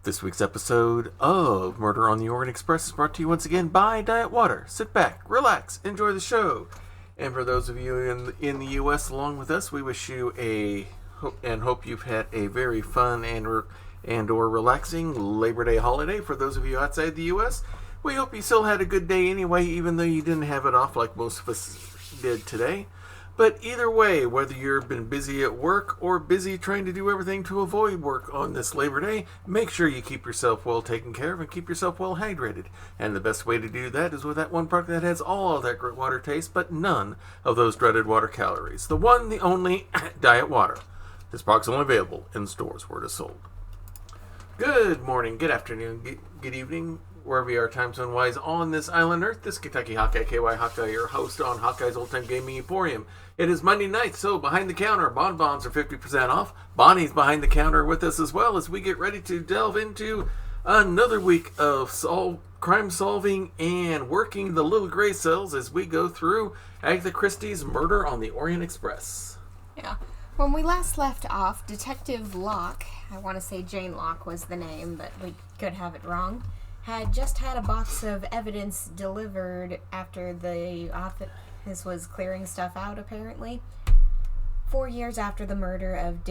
This week's episode of Murder on the Orient Express is brought to you once again by Diet Water. Sit back, relax, enjoy the show. And for those of you in the U.S. along with us, we wish you hope you've had a very fun and or relaxing Labor Day holiday. For those of you outside the U.S., we hope you still had a good day anyway, even though you didn't have it off like most of us did today. But either way, whether you've been busy at work or busy trying to do everything to avoid work on this Labor Day, make sure you keep yourself well taken care of and keep yourself well hydrated. And the best way to do that is with that one product that has all of that great water taste, but none of those dreaded water calories. The one, the only, Diet Water. This product's only available in stores where it is sold. Good morning, good afternoon, good evening, wherever you are time zone wise on this island Earth. This is Kentucky Hawkeye, KY Hawkeye, your host on Hawkeye's Old Time Gaming Emporium. It is Monday night, so behind the counter, bonbons are 50% off. Bonnie's behind the counter with us as well as we get ready to delve into another week of crime solving and working the little gray cells as we go through Agatha Christie's Murder on the Orient Express. Yeah. When we last left off, Detective Locke, I want to say Jane Locke was the name, but we could have it wrong, had just had a box of evidence delivered after the office was clearing stuff out, apparently. 4 years after the murder of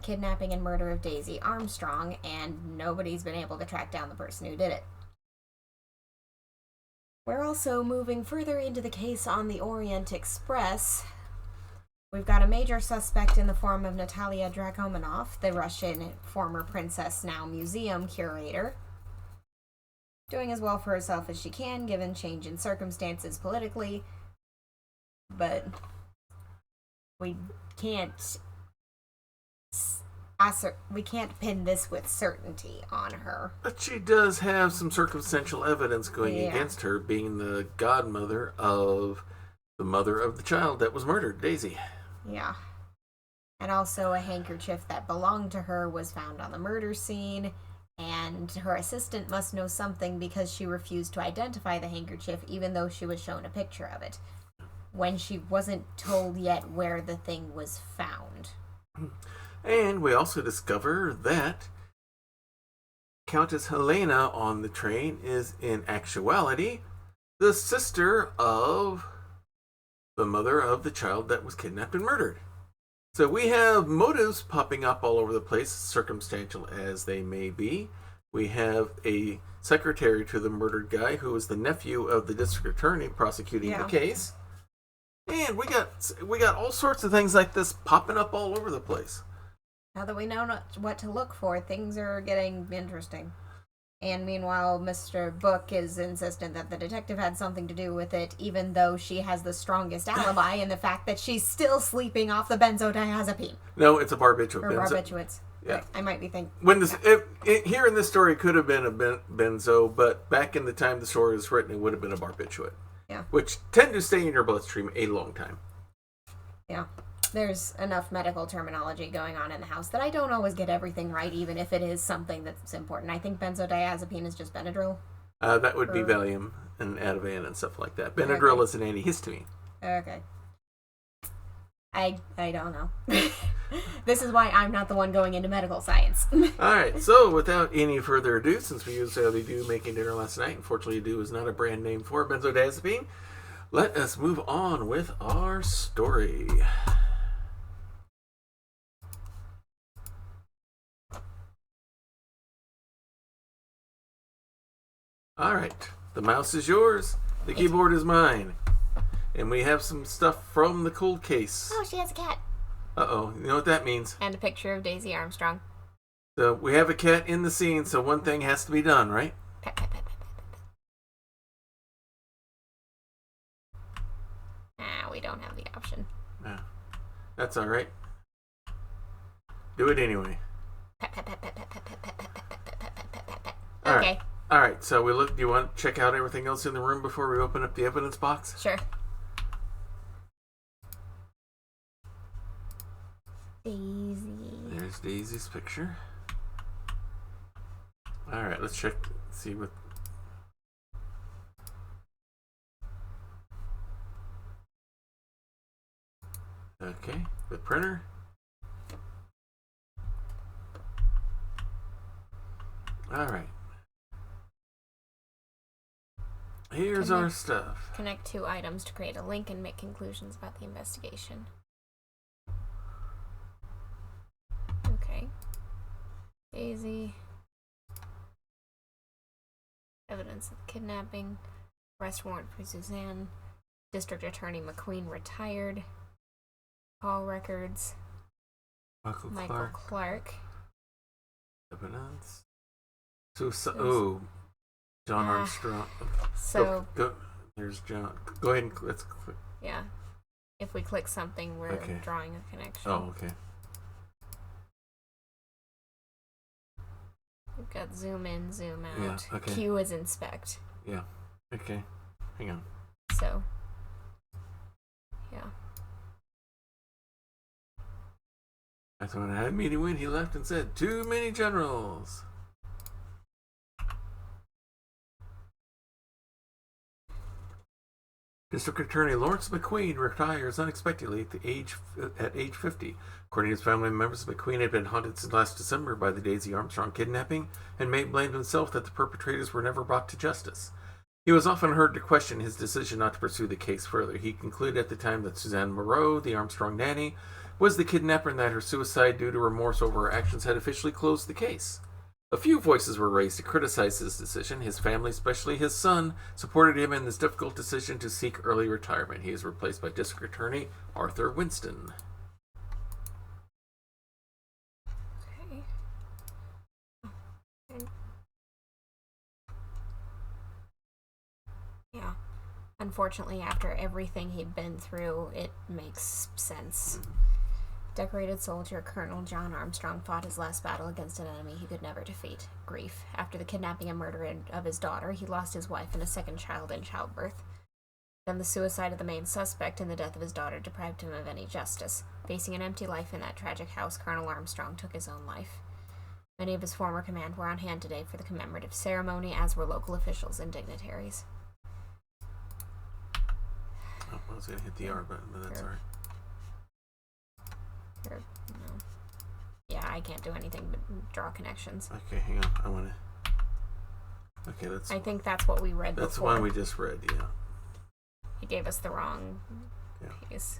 kidnapping and murder of Daisy Armstrong, and nobody's been able to track down the person who did it. We're also moving further into the case on the Orient Express. We've got a major suspect in the form of Natalia Dragomanov, the Russian former princess, now museum curator, doing as well for herself as she can, given change in circumstances politically, but we can't pin this with certainty on her. But she does have some circumstantial evidence going against her, being the godmother of the mother of the child that was murdered, Daisy. Yeah. And also a handkerchief that belonged to her was found on the murder scene, and her assistant must know something because she refused to identify the handkerchief even though she was shown a picture of it, when she wasn't told yet where the thing was found. And we also discover that Countess Helena on the train is in actuality the sister of the mother of the child that was kidnapped and murdered. So we have motives popping up all over the place, circumstantial as they may be. We have a secretary to the murdered guy who is the nephew of the district attorney prosecuting the case. And we got all sorts of things like this popping up all over the place. Now that we know what to look for, things are getting interesting. And meanwhile, Mr. Book is insistent that the detective had something to do with it, even though she has the strongest alibi in the fact that she's still sleeping off the benzodiazepine. No, it's a barbiturate. Or barbiturates. Yeah. Right. I might be thinking. Here in this story, it could have been a benzo, but back in the time the story was written, it would have been a barbiturate. Yeah. Which tend to stay in your bloodstream a long time. Yeah. There's enough medical terminology going on in the house that I don't always get everything right, even if it is something that's important. I think benzodiazepine is just Benadryl. That would be Valium and Ativan and stuff like that. Benadryl is an antihistamine. Okay. I don't know. This is why I'm not the one going into medical science. Alright, so without any further ado, since we usually do making dinner last night, unfortunately do is not a brand name for benzodiazepine, let us move on with our story. Alright, the mouse is yours, the keyboard is mine, and we have some stuff from the cold case. Oh, she has a cat. Uh-oh, you know what that means? And a picture of Daisy Armstrong. So, we have a cat in the scene, so one thing has to be done, right? Pet, pet, pet, pet, pet, pet. We don't have the option. No, that's alright. Do it anyway. Pet, pet, pet, pet, pet, pet, pet, pet, pet, pet, pet, pet, pet, pet, pet. Okay. Alright, so do you want to check out everything else in the room before we open up the evidence box? Sure. Daisy. There's Daisy's picture. Alright, let's check, see what... Okay, the printer. Alright. Here's our stuff. Connect two items to create a link and make conclusions about the investigation. Okay. Daisy. Evidence of the kidnapping. Arrest warrant for Suzanne. District Attorney McQueen retired. Call records. Michael Clark. Evidence. John Armstrong. So go. There's John. Go ahead and let's click. Yeah. If we click something, we're drawing a connection. Oh, okay. We've got zoom in, zoom out. Yeah, okay. Q is inspect. Yeah. Okay. Hang on. So, yeah. That's when I had a meeting when he left and said, "Too many generals." District Attorney Lawrence McQueen retires unexpectedly at age 50. According to his family members, McQueen had been haunted since last December by the Daisy Armstrong kidnapping and may blame himself that the perpetrators were never brought to justice. He was often heard to question his decision not to pursue the case further. He concluded at the time that Suzanne Moreau, the Armstrong nanny, was the kidnapper and that her suicide due to remorse over her actions had officially closed the case. A few voices were raised to criticize his decision. His family, especially his son, supported him in this difficult decision to seek early retirement. He is replaced by District Attorney Arthur Winston. Okay. Yeah. Unfortunately, after everything he'd been through, it makes sense. Decorated soldier Colonel John Armstrong fought his last battle against an enemy he could never defeat, grief. After the kidnapping and murder of his daughter, he lost his wife and a second child in childbirth. Then the suicide of the main suspect and the death of his daughter deprived him of any justice. Facing an empty life in that tragic house, Colonel Armstrong took his own life. Many of his former command were on hand today for the commemorative ceremony, as were local officials and dignitaries. Oh, I was going to hit the R button, but that's alright. No. Yeah, I can't do anything but draw connections. Okay, hang on. I want to... Okay, that's... I think that's what we read that's before. That's the one we just read, yeah. He gave us the wrong piece.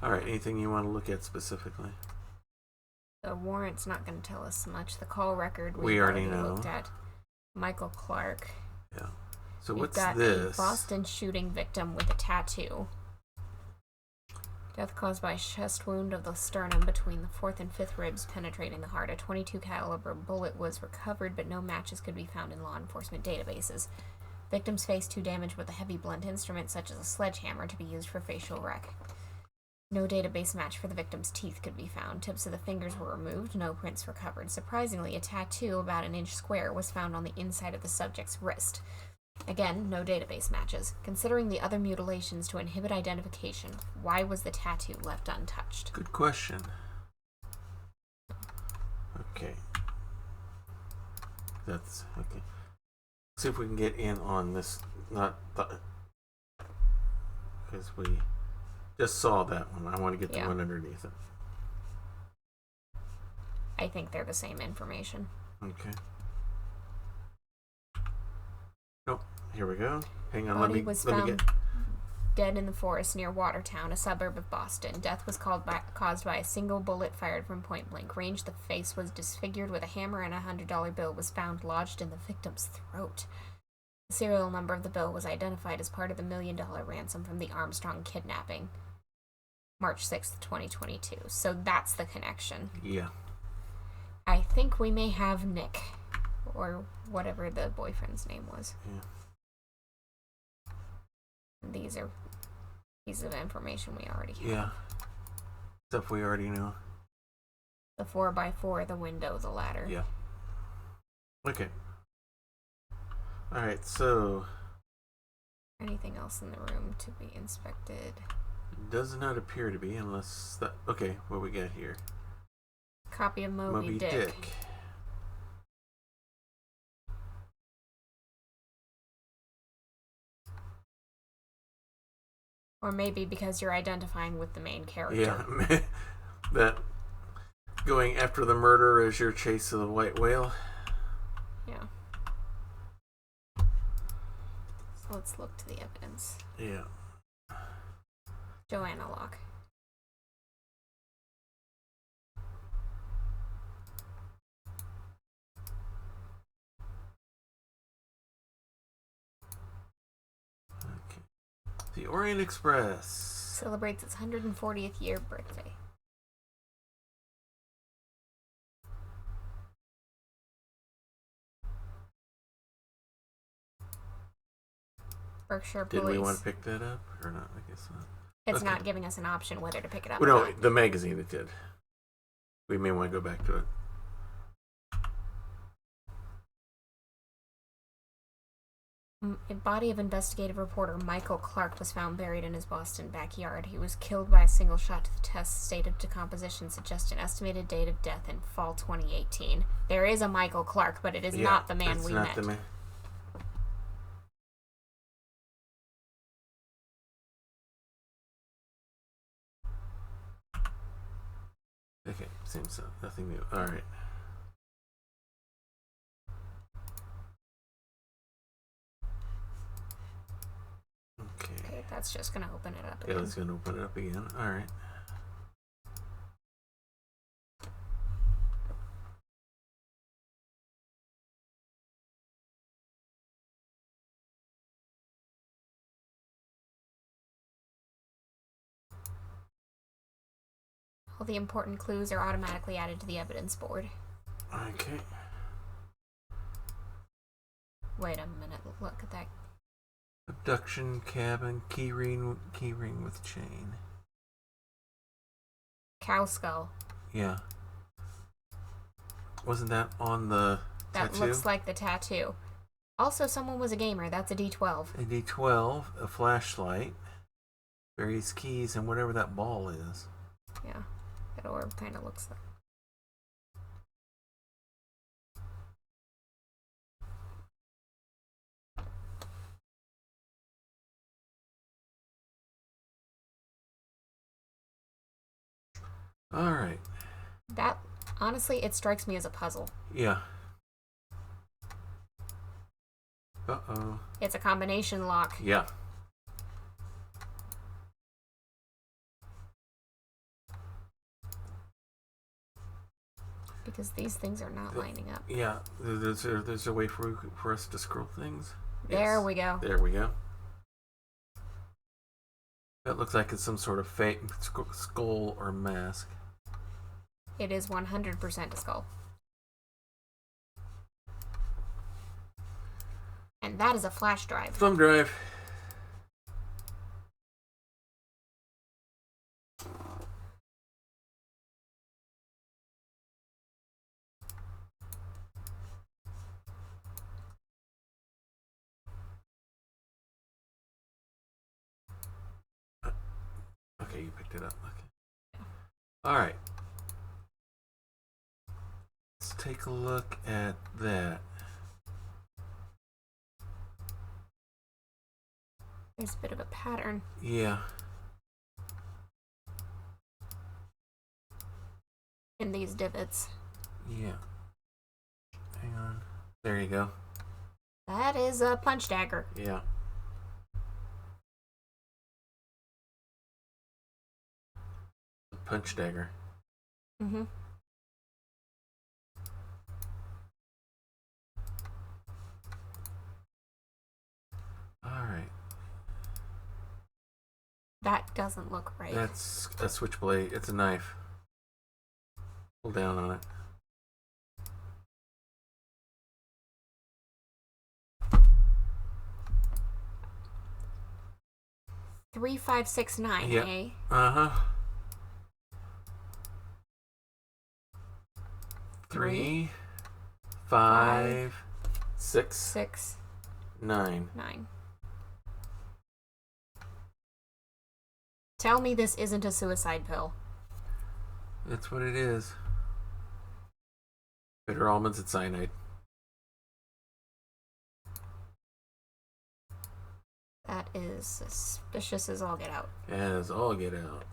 Alright, anything you want to look at specifically? The warrant's not going to tell us much. The call record we already know. Looked at. Michael Clark. Yeah. So We've what's got this? A Boston shooting victim with a tattoo. Death caused by a chest wound of the sternum between the 4th and 5th ribs penetrating the heart. A .22 caliber bullet was recovered, but no matches could be found in law enforcement databases. Victim's face too damaged with a heavy blunt instrument such as a sledgehammer to be used for facial rec. No database match for the victim's teeth could be found. Tips of the fingers were removed. No prints recovered. Surprisingly, a tattoo about an inch square was found on the inside of the subject's wrist. Again, no database matches. Considering the other mutilations to inhibit identification, why was the tattoo left untouched? Good question. Okay. That's okay. See if we can get in on this. Because we just saw that one. I want to get the one underneath it. I think they're the same information. Okay. Nope. Here we go. Hang on. Body was found dead in the forest near Watertown, a suburb of Boston. Death was caused by a single bullet fired from point blank range. The face was disfigured with a hammer, and a $100 bill was found lodged in the victim's throat. The serial number of the bill was identified as part of the $1 million ransom from the Armstrong kidnapping, March 6th, 2022. So that's the connection. Yeah. I think we may have Nick, or whatever the boyfriend's name was. Yeah. These are pieces of information we already have. Yeah. Stuff we already know. The 4x4, the window, the ladder. Yeah. Okay. Alright, so... Anything else in the room to be inspected? Does not appear to be, unless that... Okay, what we got here? Copy of Moby Dick. Or maybe because you're identifying with the main character. Yeah, going after the murder as your chase of the white whale. Yeah. So let's look to the evidence. Yeah. Joanna Locke. Okay. The Orient Express Celebrates its 140th year birthday. Berkshire Police. Did we want to pick that up or not? I guess not. It's not giving us an option whether to pick it up. Well, or no, not. the magazine it did. We may want to go back to it. A body of investigative reporter Michael Clark was found buried in his Boston backyard. He was killed by a single shot to the chest. State of decomposition suggests an estimated date of death in fall 2018. There is a Michael Clark, but it is not the man we met. Okay, seems so. Nothing new. All right. Okay, that's just going to open it up again. Yeah, it's going to open it up again. All right. All the important clues are automatically added to the evidence board. Okay. Wait a minute, look at that. Abduction, cabin, key ring with chain. Cow skull. Yeah. Wasn't that on the That tattoo? looks like the tattoo. Also, someone was a gamer. That's a D12. A D12, a flashlight, various keys, and whatever that ball is. Yeah, that orb kind of looks like. All right. That, honestly, it strikes me as a puzzle. Yeah. Uh-oh. It's a combination lock. Yeah. Because these things are not lining up. Yeah. There's a way for us to scroll things. There Yes. we go. There we go. That looks like it's some sort of fake skull or mask. It is 100% a skull. And that is a flash drive. Thumb drive. Okay, you picked it up. Okay. All right. Let's take a look at that. There's a bit of a pattern. Yeah. In these divots. Yeah. Hang on. There you go. That is a punch dagger. Yeah. Punch dagger. Mm-hmm. All right. That doesn't look right. That's a switchblade. It's a knife. Pull down on it. Three, 5, 6, 9. Yep. Eh? Uh-huh. 3, 5, 6, 6, 9. 9. Tell me this isn't a suicide pill. That's what it is. Bitter almonds and cyanide. That is suspicious as all get out. As all get out.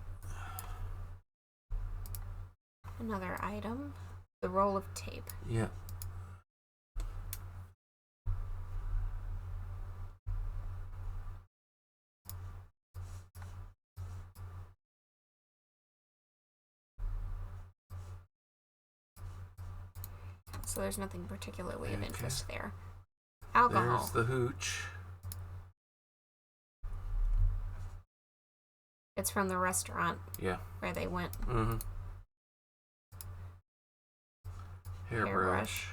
Another item. The roll of tape. Yeah. So there's nothing particularly of interest there. Alcohol. There's the hooch. It's from the restaurant. Yeah. Where they went. Mm-hmm. Hairbrush.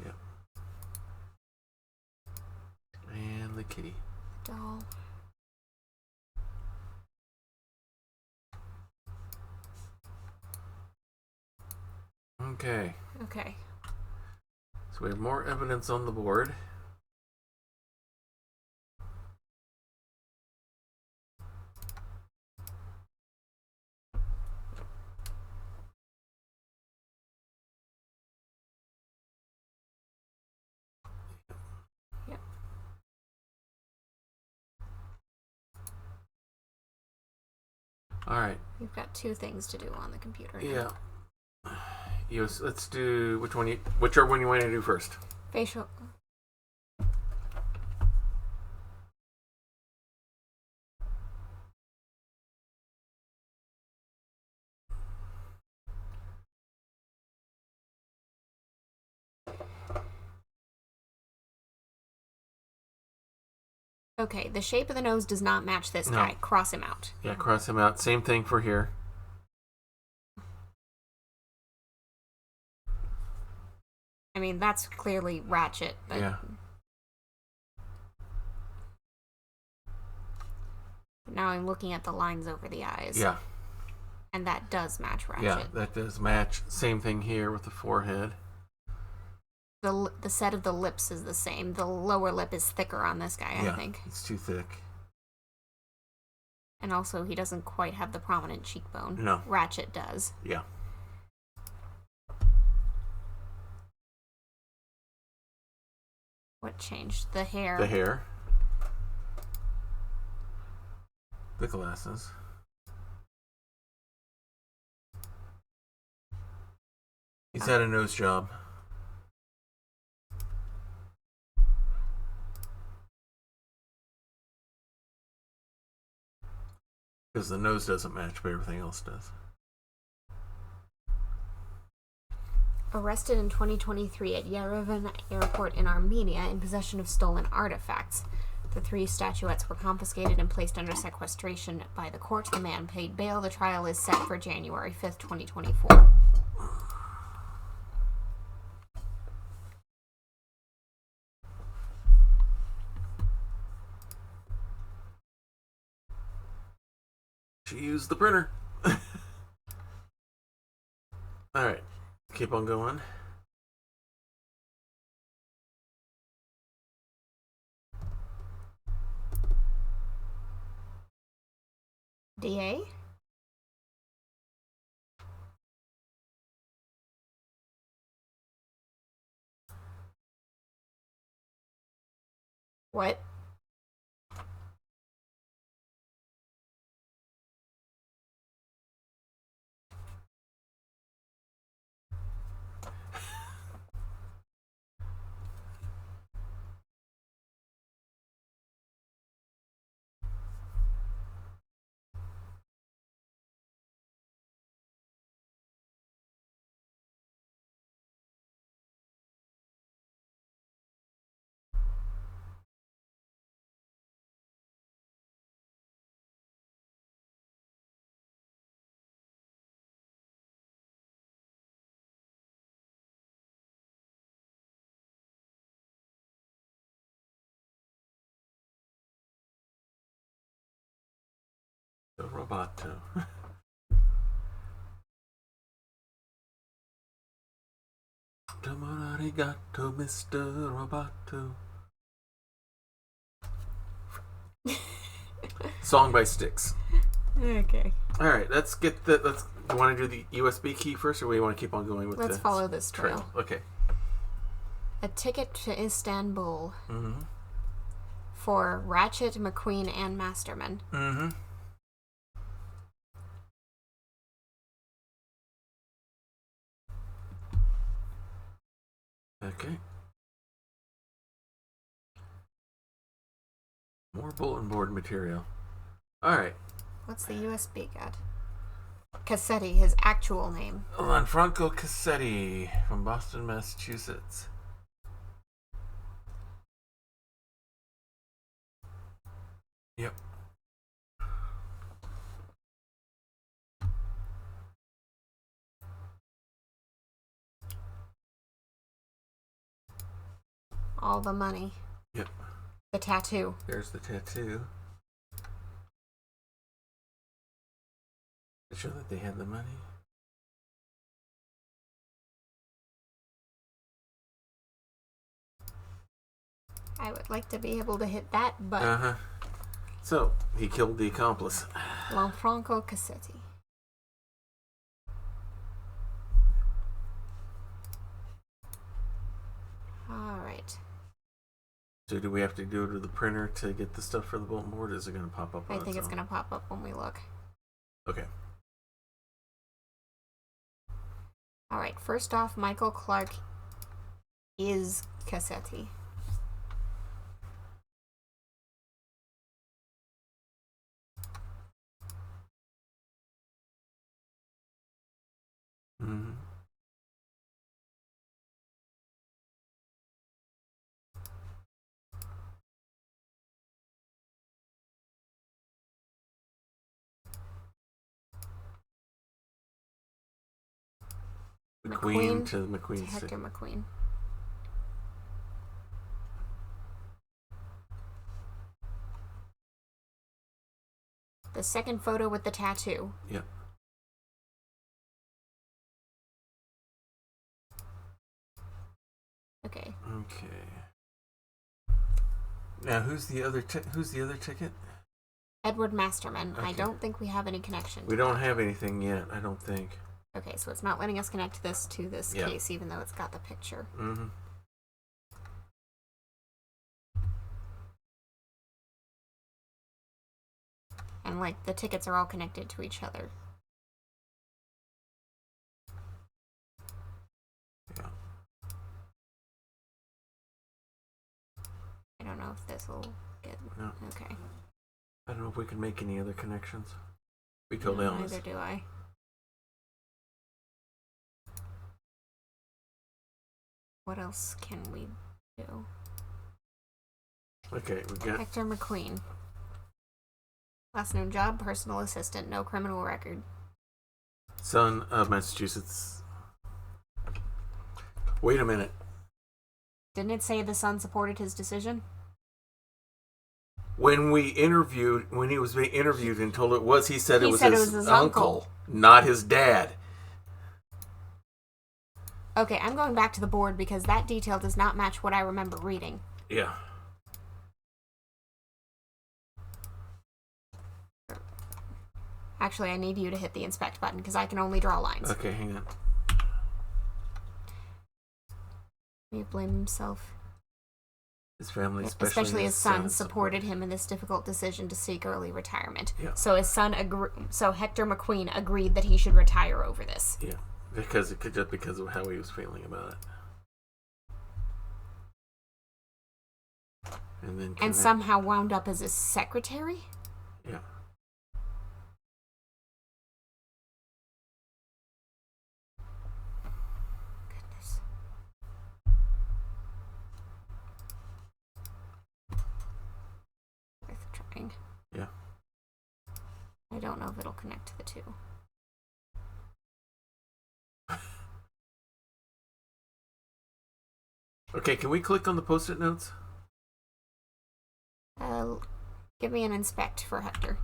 Yep. And the kitty. Doll. Okay. Okay. So we have more evidence on the board. Yep. All right. You've got 2 things to do on the computer now. Yeah. Yes, let's do whichever one you want to do first. Facial. Okay, the shape of the nose does not match this guy. Cross him out. Yeah, cross him out. Same thing for here. I mean, that's clearly Rachet. But Yeah. now I'm looking at the lines over the eyes. Yeah. And that does match Rachet. Yeah, that does match. Same thing here with the forehead. The set of the lips is the same. The lower lip is thicker on this guy, I think. It's too thick. And also, he doesn't quite have the prominent cheekbone. No. Rachet does. Yeah. What changed? The hair. The hair. The glasses. He's had a nose job. Because the nose doesn't match, but everything else does. Arrested in 2023 at Yerevan Airport in Armenia in possession of stolen artifacts. The 3 statuettes were confiscated and placed under sequestration by the court. The man paid bail. The trial is set for January 5th, 2024. She used the printer. Alright, keep on going. DA? What? The Roboto. Domo arigato, Mr. Roboto. Song by Styx. Okay. Alright, let's get the. Do you want to do the USB key first, or do you want to keep on going with Let's follow this trail. Okay. A ticket to Istanbul. Mm-hmm. for Rachet, McQueen, and Masterman. Mm-hmm. Okay. More bulletin board material. Alright. What's the USB got? Cassetti, his actual name. Lanfranco Cassetti from Boston, Massachusetts. Yep. All the money. Yep. The tattoo. There's the tattoo. To show that they had the money. I would like to be able to hit that button. Uh-huh. So, he killed the accomplice. Lanfranco Cassetti. Alright. So do we have to go to the printer to get the stuff for the bulletin board, or is it going to pop up on I think it's own? going to pop up when we look. Okay. Alright, first off, Michael Clark is Cassetti. Mm-hmm. McQueen to McQueen. To Hector McQueen. The second photo with the tattoo. Yep. Okay. Okay. Now, who's the other ticket? Edward Masterman. Okay. I don't think we have any connection. We don't have anything yet, I don't think. Okay, so it's not letting us connect this to this case, even though it's got the picture. Mm-hmm. And, like, the tickets are all connected to each other. Yeah. I don't know if this will get... No. Okay. I don't know if we can make any other connections. Be totally honest. Neither do I. What else can we do? Okay, we got... Hector McQueen. Last known job, personal assistant, no criminal record. Son of Massachusetts. Wait a minute. Didn't it say the son supported his decision? When he was being interviewed and told it was, he said it was his uncle, not his dad. Okay, I'm going back to the board because that detail does not match what I remember reading. Yeah. Actually, I need you to hit the inspect button because I can only draw lines. Okay, hang on. May have blamed himself. His family, especially his son, supported him in this difficult decision to seek early retirement. Yeah. So his son, so Hector McQueen agreed that he should retire over this. Yeah, because of how he was feeling about it. And somehow wound up as his secretary? Yeah. Goodness. Worth trying. Yeah. I don't know if it'll connect to the two. Okay, can we click on the post-it notes? Give me an inspect for Hector.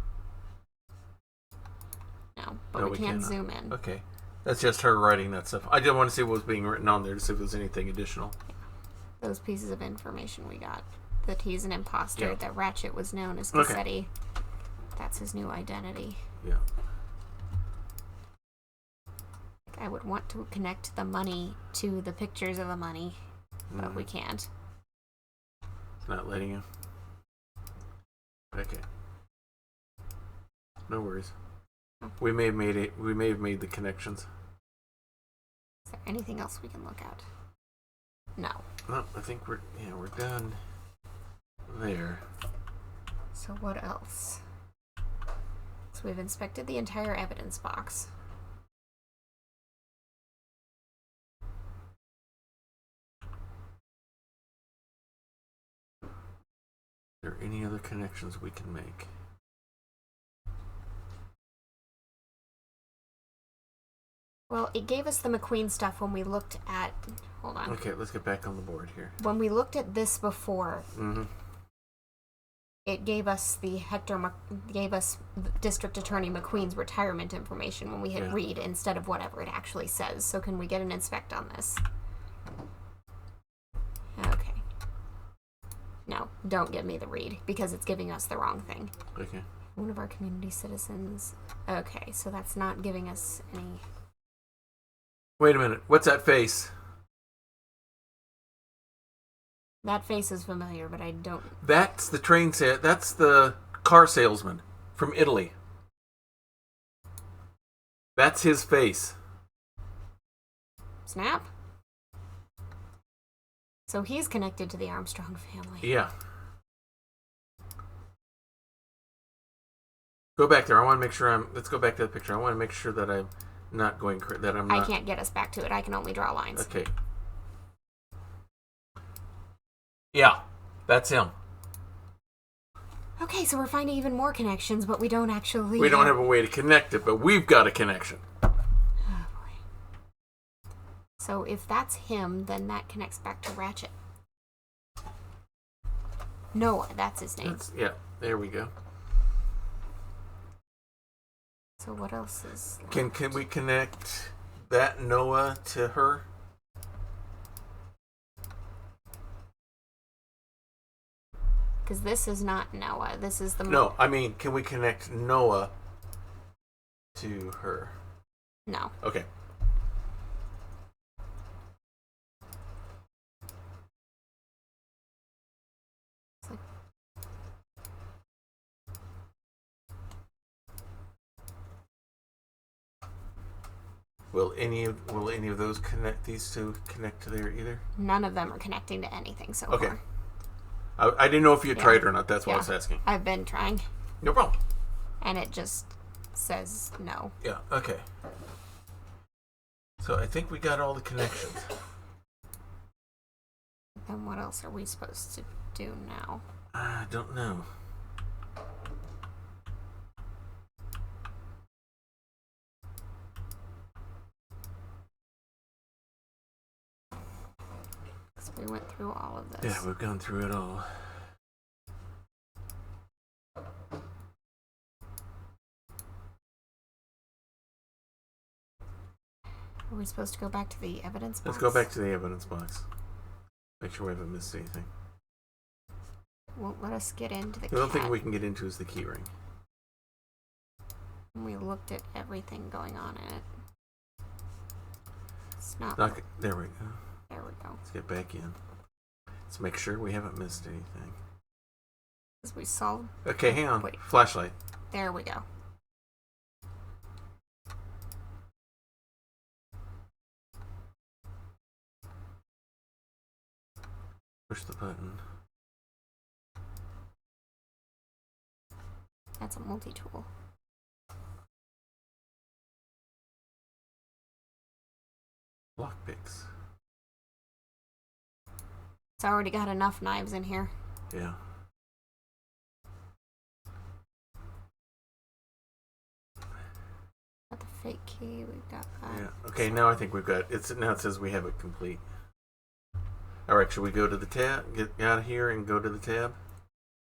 No, but we can zoom in. Okay. That's just her writing that stuff. I did want to see what was being written on there to see if there was anything additional. Those pieces of information we got. That he's an imposter, Yeah. that Rachet was known as Cassetti. That's his new identity. Yeah. I would want to connect the money to the pictures of the money, but we can't. It's not letting you. Okay. No worries. We may have made it. We may have made the connections. Is there anything else we can look at? No. No, I think we're done there. So what else? So we've inspected the entire evidence box. Are there any other connections we can make? Well, it gave us the McQueen stuff when we looked at... Hold on. Okay, let's get back on the board here. When we looked at this before, it gave us gave us District Attorney McQueen's retirement information when we hit read instead of whatever it actually says. So can we get an inspect on this? Okay. No, don't give me the read because it's giving us the wrong thing. Okay. One of our community citizens. Okay, so that's not giving us any... Wait a minute. What's that face? That face is familiar, but I don't... That's the train set. That's the car salesman from Italy. That's his face. Snap? So he's connected to the Armstrong family. Yeah. Go back there. I want to make sure let's go back to the picture. I want to make sure that I'm not going... That I'm not... I can't get us back to it. I can only draw lines. Okay. Yeah. That's him. Okay, so we're finding even more connections, but we don't actually... We don't have a way to connect it, but we've got a connection. Oh, boy. So if that's him, then that connects back to Rachet. Noah, that's his name. Yeah, there we go. So what else is... Can we connect that Noah to her? Because this is not Noah. This is the... No, I mean, can we connect Noah to her? No. Okay. It's like... Will any of those connect? These two connect to there either? None of them are connecting to anything so okay. far. I didn't know if you tried or not. That's why I was asking. I've been trying. No problem. And it just says no. Yeah, okay. So I think we got all the connections. Then what else are we supposed to do now? I don't know. Because we went through all of this. Yeah, we've gone through it all. Are we supposed to go back to the evidence box? Let's go back to the evidence box. Make sure we haven't missed anything. Won't let us get into the The only thing we can get into is the key ring. We looked at everything going on in it. It's not... There we go. There we go. Let's get back in. Let's make sure we haven't missed anything. Because we saw... Okay, hang on. Wait. Flashlight. There we go. Push the button. That's a multi-tool. Lockpicks. It's already got enough knives in here. Yeah. Got the fake key. We've got that. Yeah. Okay, now I think we've got it says we have it complete. Alright, should we go to the tab? Get out of here and go to the tab?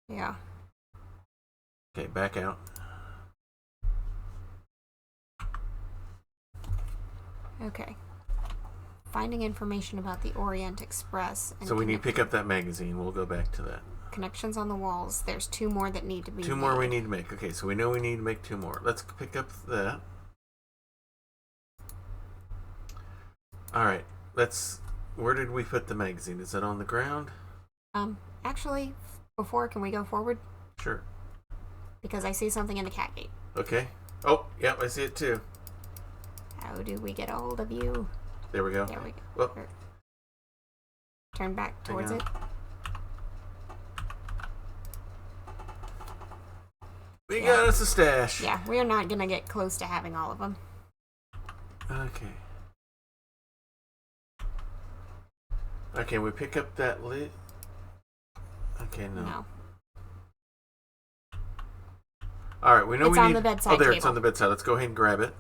Yeah. Okay, back out. Okay. Finding information about the Orient Express. And so we need to pick up that magazine. We'll go back to that. Connections on the walls. There's 2 more that need to be Two more we need to make. Okay, so we know we need to make 2 more. Let's pick up that. Alright, where did we put the magazine? Is it on the ground? Actually, before, can we go forward? Sure. because I see something in the cat gate. Okay. Oh, yep, I see it too. How do we get a hold of you? There we go. There we go. Well, turn back towards it. We got us a stash. Yeah, we're not gonna get close to having all of them. Okay. Okay, we pick up that lid. Okay, no. All right, we know it's we on need. The bedside oh, there, table. It's on the bedside. Let's go ahead and grab it.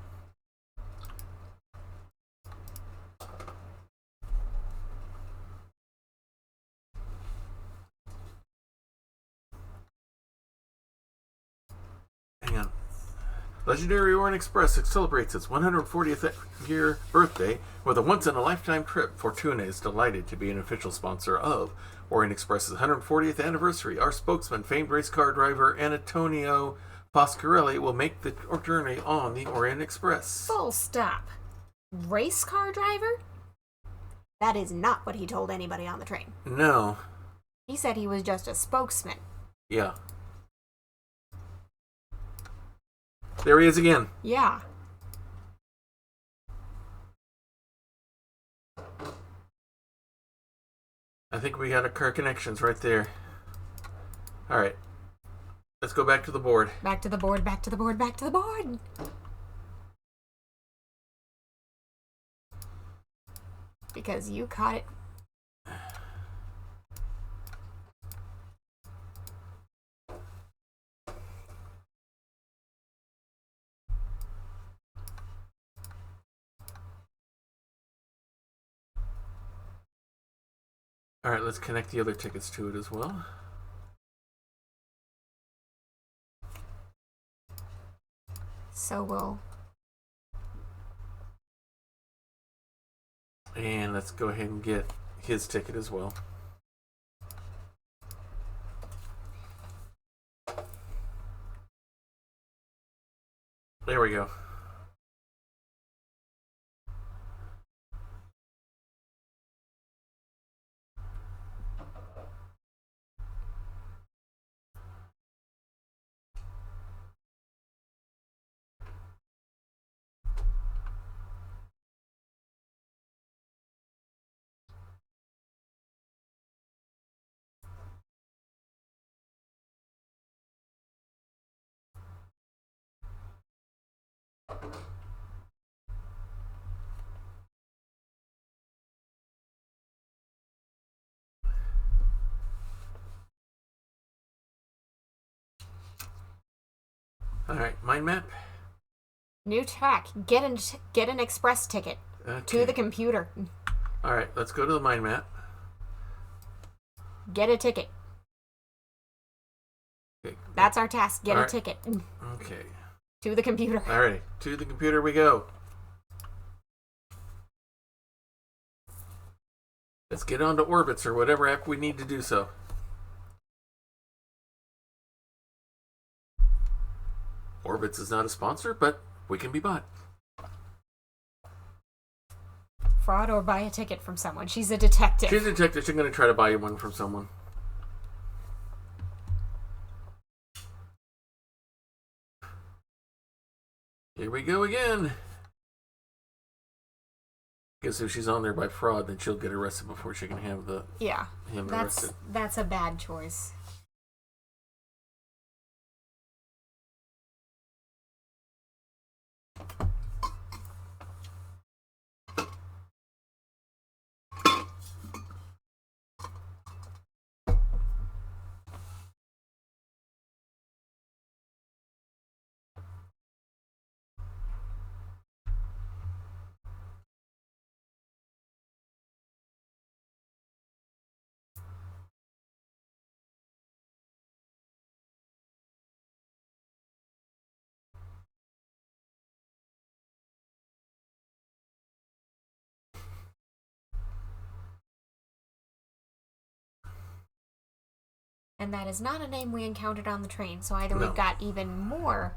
Hang on. Legendary Orient Express celebrates its 140th year birthday with a once-in-a-lifetime trip. Fortuna is delighted to be an official sponsor of Orient Express's 140th anniversary. Our spokesman, famed race car driver Antonio Pasquarelli, will make the journey on the Orient Express. Full stop. Race car driver? That is not what he told anybody on the train. No. He said he was just a spokesman. Yeah. There he is again. Yeah. I think we got our car connections right there. Alright. Let's go back to the board. Back to the board, back to the board, back to the board. Because you caught it. Alright, let's connect the other tickets to it as well. So we'll... And let's go ahead and get his ticket as well. There we go. Alright, mind map. New track. Get an express ticket. Okay. To the computer. Alright, let's go to the mind map. Get a ticket. Okay. That's our task. Get a ticket. Okay. To the computer. Alrighty, to the computer we go. Let's get on to Orbits or whatever app we need to do so. Orbits is not a sponsor, but we can be bought. Fraud or buy a ticket from someone. She's a detective. She's a detective. She's going to try to buy you one from someone. Here we go again. Guess if she's on there by fraud, then she'll get arrested before she can have him arrested. That's a bad choice. And that is not a name we encountered on the train, so either we've got even more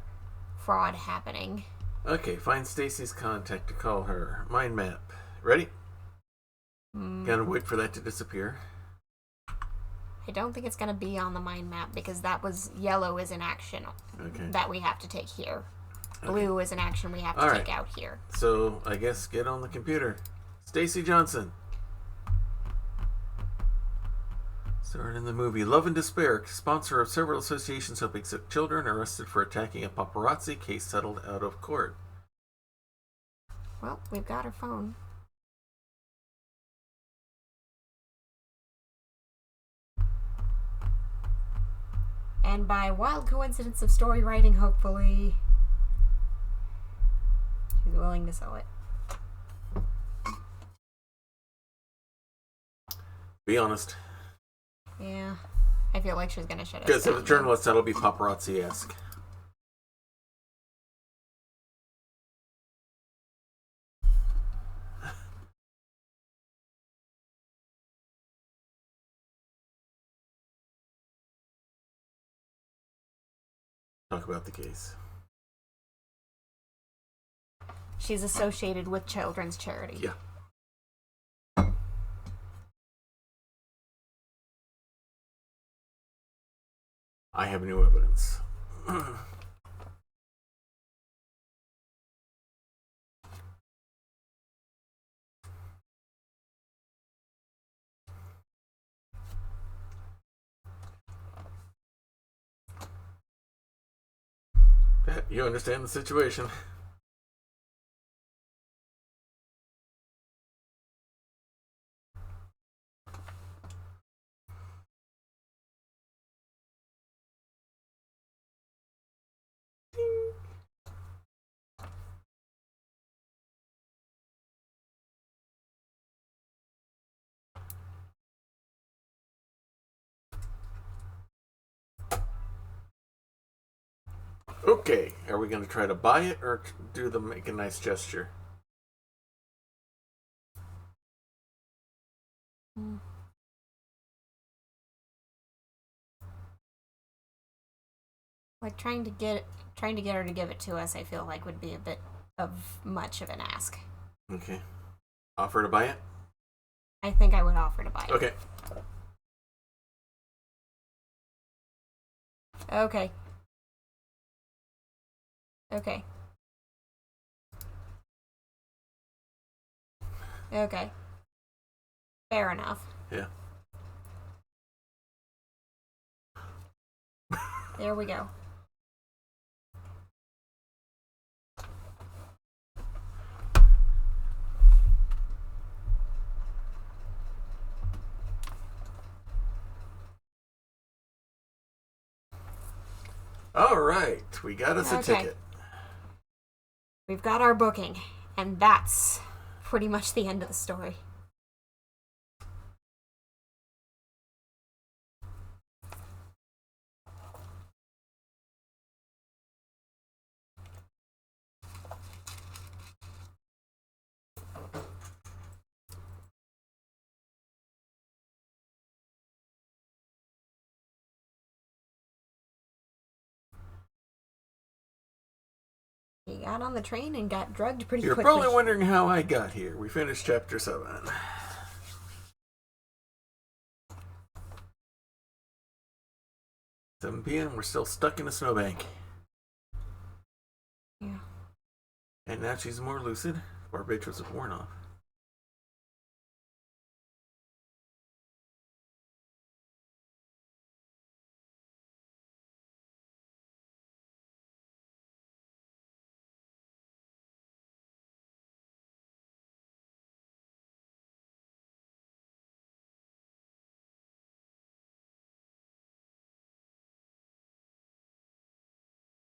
fraud happening. Okay, find Stacy's contact to call her. Mind map. Ready? Gotta wait for that to disappear. I don't think it's going to be on the mind map because that was yellow is an action that we have to take here. Blue is an action we have to take out here. So I guess get on the computer. Stacy Johnson. Starred in the movie Love and Despair, sponsor of several associations helping sick children, arrested for attacking a paparazzi, case settled out of court. Well, we've got her phone. And by wild coincidence of story writing, hopefully, she's willing to sell it. Be honest. Yeah, I feel like she's gonna shut us down. Because if a journalist, that'll be paparazzi-esque. Talk about the case. She's associated with children's charity. Yeah. I have new evidence. You understand the situation. Okay, are we going to try to buy it or do the make a nice gesture? Like trying to get her to give it to us, I feel like would be a bit of much of an ask. Okay. Offer to buy it? I think I would offer to buy it. Okay. Okay. Okay. Okay. Fair enough. Yeah. There we go. All right, we got us a ticket. We've got our booking, and that's pretty much the end of the story. He got on the train and got drugged pretty quickly. You're probably wondering how I got here. We finished chapter 7. 7 p.m. We're still stuck in a snowbank. Yeah. And now she's more lucid. Barbatos have worn off.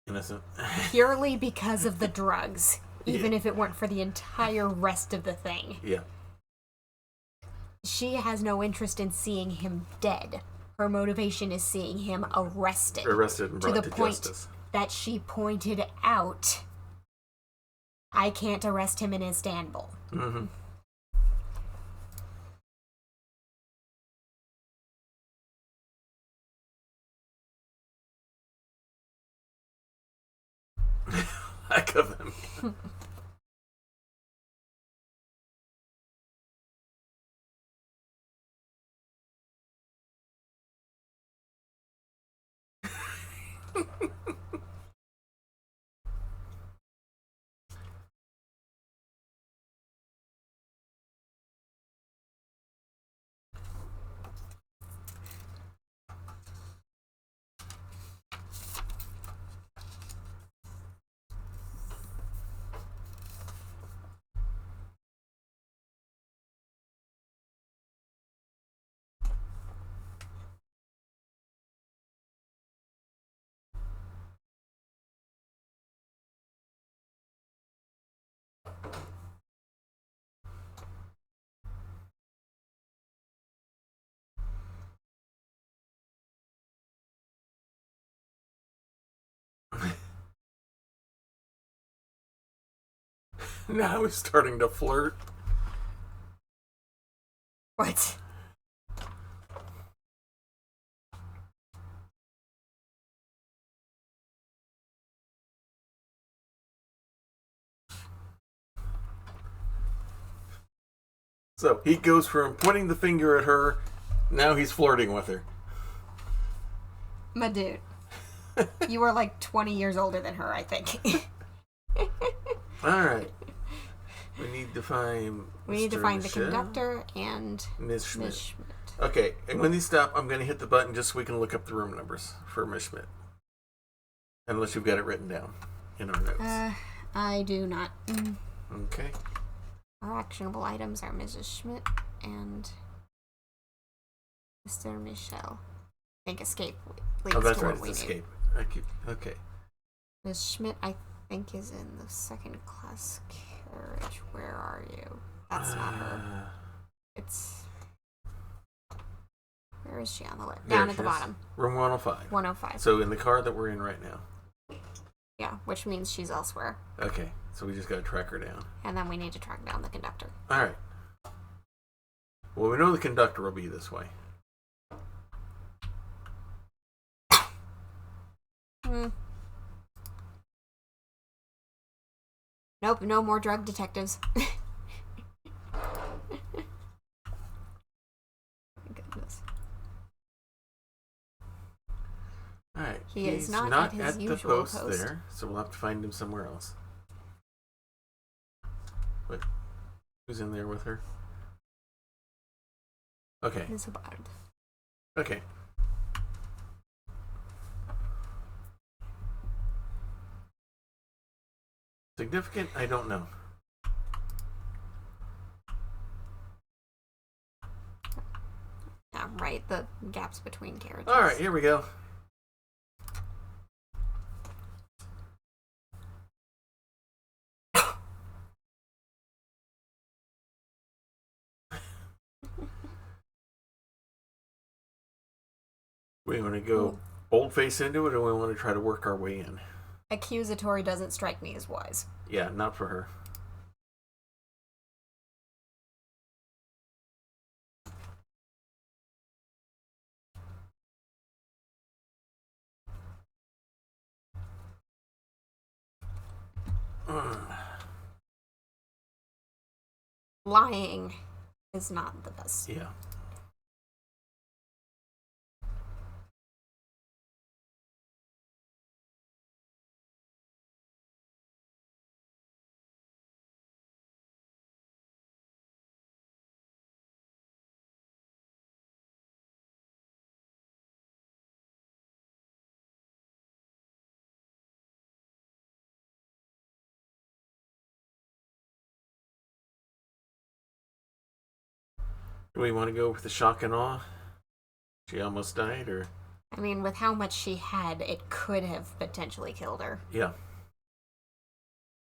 Innocent. Purely because of the drugs, even if it weren't for the entire rest of the thing. Yeah. She has no interest in seeing him dead. Her motivation is seeing him arrested. Arrested and brought to the point justice. That she pointed out, I can't arrest him in Istanbul. Mm-hmm. Lack of them. Now he's starting to flirt. What? So he goes from pointing the finger at her, now he's flirting with her. My dude. You are like 20 years older than her, I think. Alright. We need to find the conductor and Ms. Schmidt. Ms. Schmidt. Okay, and when these stop, I'm going to hit the button just so we can look up the room numbers for Ms. Schmidt. Unless you've got it written down in our notes. I do not. Okay. Our actionable items are Mrs. Schmidt and Mr. Michel. I think escape leads Oh, that's to right, what we it's need. escape. Okay. Ms. Schmidt, I think, is in the second class carriage. Where are you? That's not her. It's... Where is she on the list? Down at the bottom. Room 105. 105. So in the car that we're in right now. Yeah, which means she's elsewhere. Okay, so we just got to track her down. And then we need to track down the conductor. Alright. Well, we know the conductor will be this way. Nope, no more drug detectives. Goodness. Alright. He He's is not at his the usual post post there, so we'll have to find him somewhere else. But who's in there with her? Okay. Miss Hubbard. Okay. Significant? I don't know. Yeah, right. The gaps between carriages. Alright, here we go. We want to go bold face into it, or we want to try to work our way in? Accusatory doesn't strike me as wise. Yeah, not for her. Lying is not the best. Yeah. Do we want to go with the shock and awe? She almost died, or? I mean, with how much she had, it could have potentially killed her. Yeah.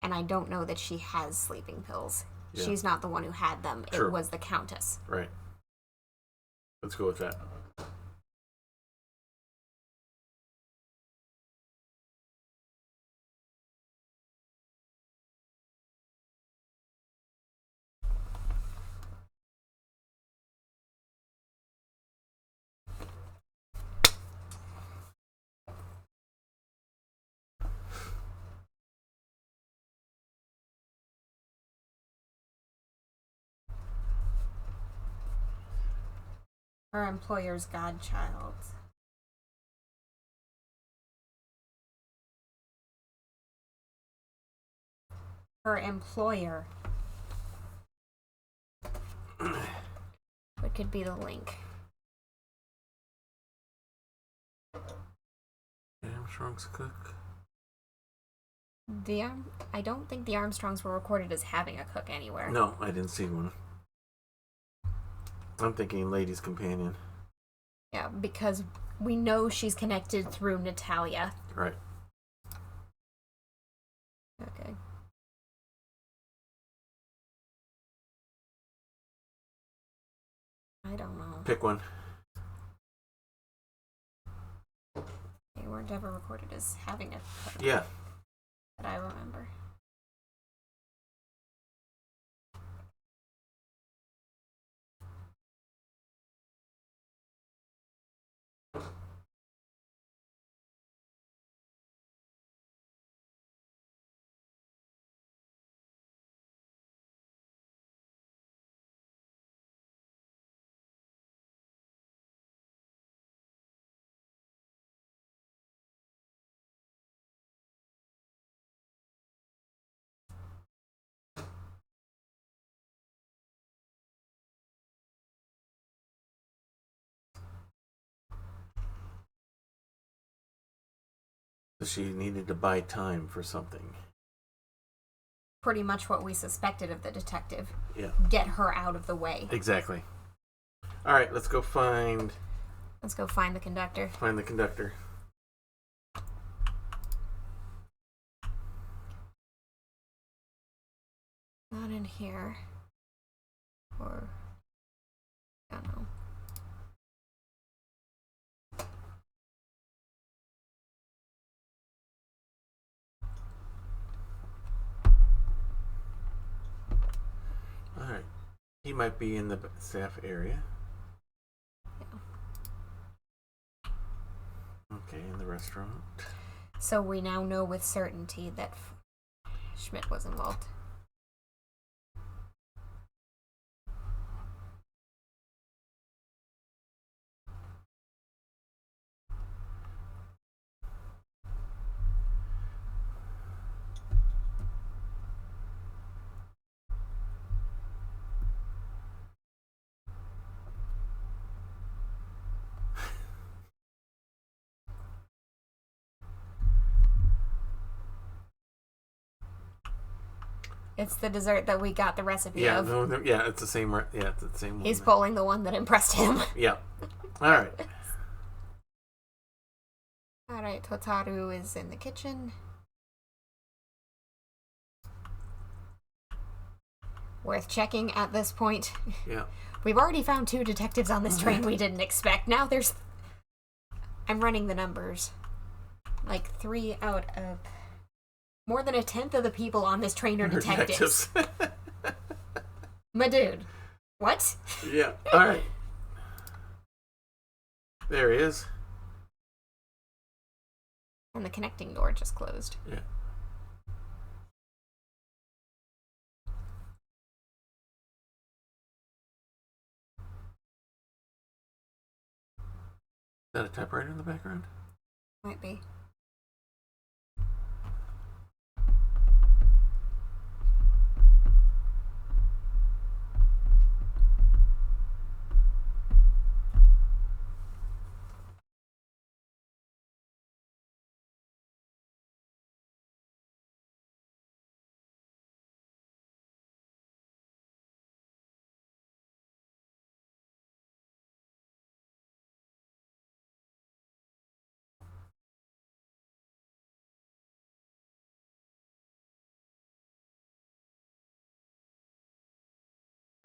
And I don't know that she has sleeping pills. Yeah. She's not the one who had them. True. It was the Countess. Right. Let's go with that. Her employer's godchild. Her employer. What could be the link? Armstrong's cook. I don't think the Armstrongs were recorded as having a cook anywhere. No, I didn't see one. I'm thinking Lady's Companion. Yeah, because we know she's connected through Natalia. Right. Okay. I don't know. Pick one. They weren't ever recorded as having a cook. Yeah. That I remember. She needed to buy time for something. Pretty much what we suspected of the detective. Yeah. Get her out of the way. Exactly. All right, let's go find... Let's go find the conductor. Find the conductor. Not in here. Or... I don't know. Alright. He might be in the staff area. Yeah. Okay, in the restaurant. So we now know with certainty that Schmidt was involved. It's the dessert that we got the recipe of. Yeah, it's the same. Yeah, it's the same one. He's pulling the one that impressed him. Yeah. All right. All right, Totaru is in the kitchen. Worth checking at this point. Yeah. We've already found 2 detectives on this train we didn't expect. Now there's... I'm running the numbers. Like 3 out of... More than 1/10 of the people on this train are detectives. My dude. What? Yeah. All right. There he is. And the connecting door just closed. Yeah. Is that a typewriter in the background? Might be.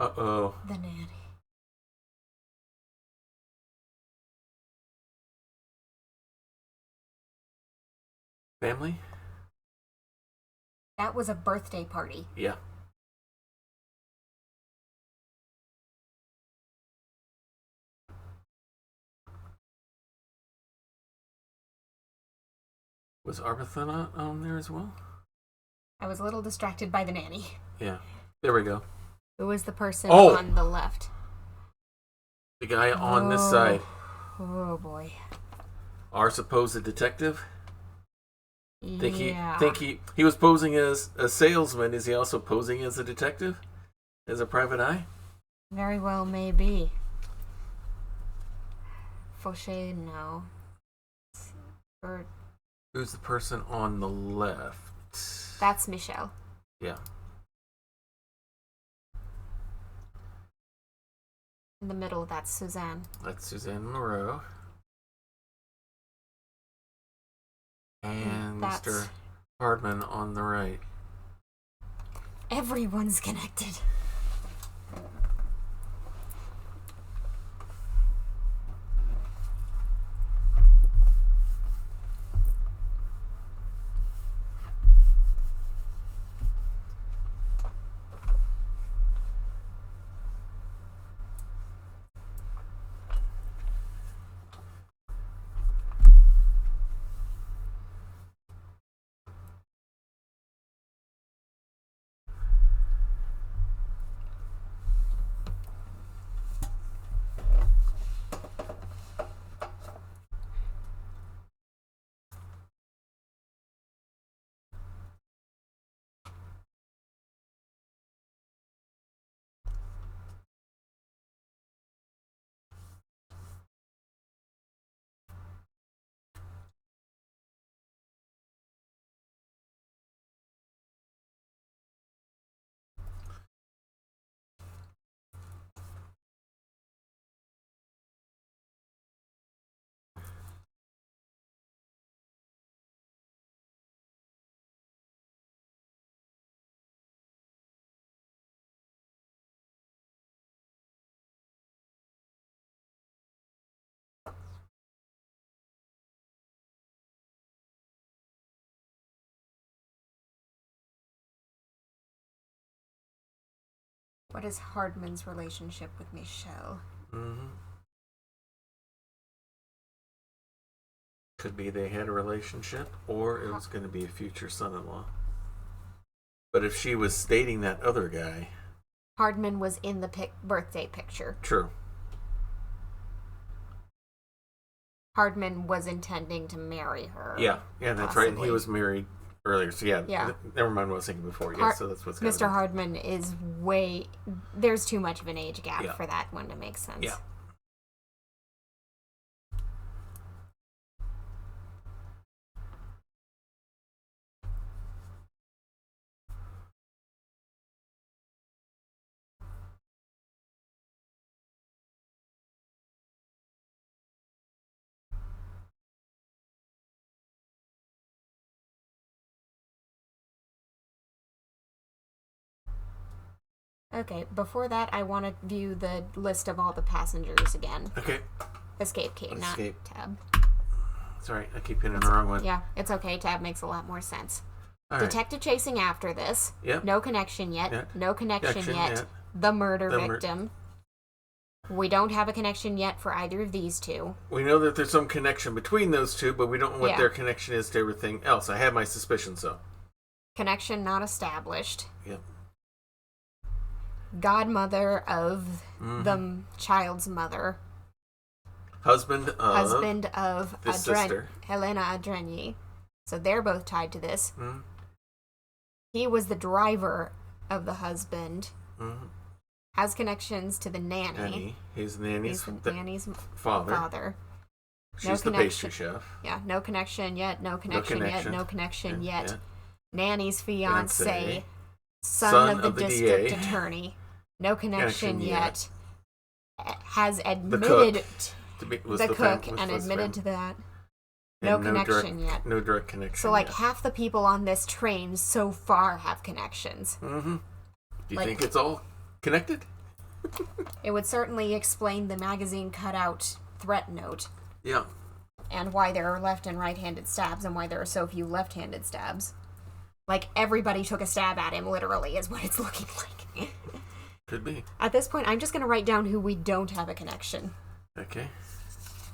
Uh-oh. The nanny. Family? That was a birthday party. Yeah. Was Arbuthnot on there as well? I was a little distracted by the nanny. Yeah. There we go. Who was the person Oh! on the left? The guy on this side. Oh boy. Our supposed detective? Yeah. Think he was posing as a salesman. Is he also posing as a detective? As a private eye? Very well may be. Fauché, no. Or Who's the person on the left? that's Michelle. Yeah. In the middle, that's Suzanne. That's Suzanne Moreau. And That's... Mr. Hardman on the right. Everyone's connected. What is Hardman's relationship with Michelle? Mm-hmm. Could be they had a relationship, or it was going to be a future son-in-law. But if she was dating that other guy... Hardman was in the birthday picture. True. Hardman was intending to marry her. Yeah, that's possibly. Right. And he was married earlier. So yeah. Never mind what I was thinking before. Yeah, so that's what's Mr. Hardman is way... There's too much of an age gap for that one to make sense. Yeah. Okay, before that, I want to view the list of all the passengers again. Okay. Escape key, not tab. Sorry, I keep hitting the wrong one. Yeah, it's okay. Tab makes a lot more sense. All Detective chasing after this. Yep. No connection yet. Yep. No connection yet. The murder victim. We don't have a connection yet for either of these two. We know that there's some connection between those two, but we don't know what their connection is to everything else. I have my suspicions, though. Connection not established. Yep. Godmother of the child's mother. Husband of sister. Helena Adreni. So they're both tied to this. He was the driver of the husband. Has connections to the nanny. He's the nanny's father. She's the pastry chef. Yeah, no connection yet. No connection yet. Nanny's fiance. Son of the district attorney. No connection yet. Has admitted the cook and admitted to that. No connection yet. No direct connection. So, half the people on this train so far have connections. Do you think it's all connected? It would certainly explain the magazine cutout threat note. Yeah. And why there are left and right-handed stabs and why there are so few left-handed stabs. Everybody took a stab at him, literally, is what it's looking like. Could be. At this point, I'm just going to write down who we don't have a connection. Okay.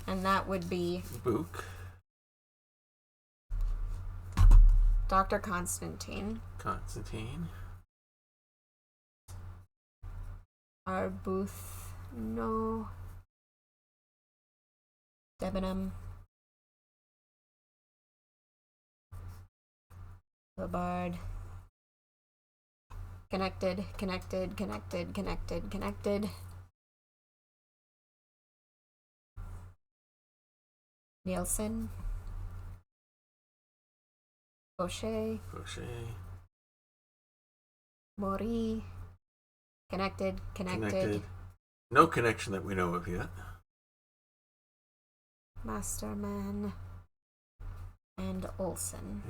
And that would be... Book. Dr. Constantine. Arbuthnot. No. Debenham. Labard. Connected. Nielsen. Rachet. Mori. Connected. No connection that we know of yet. Masterman. And Olsen.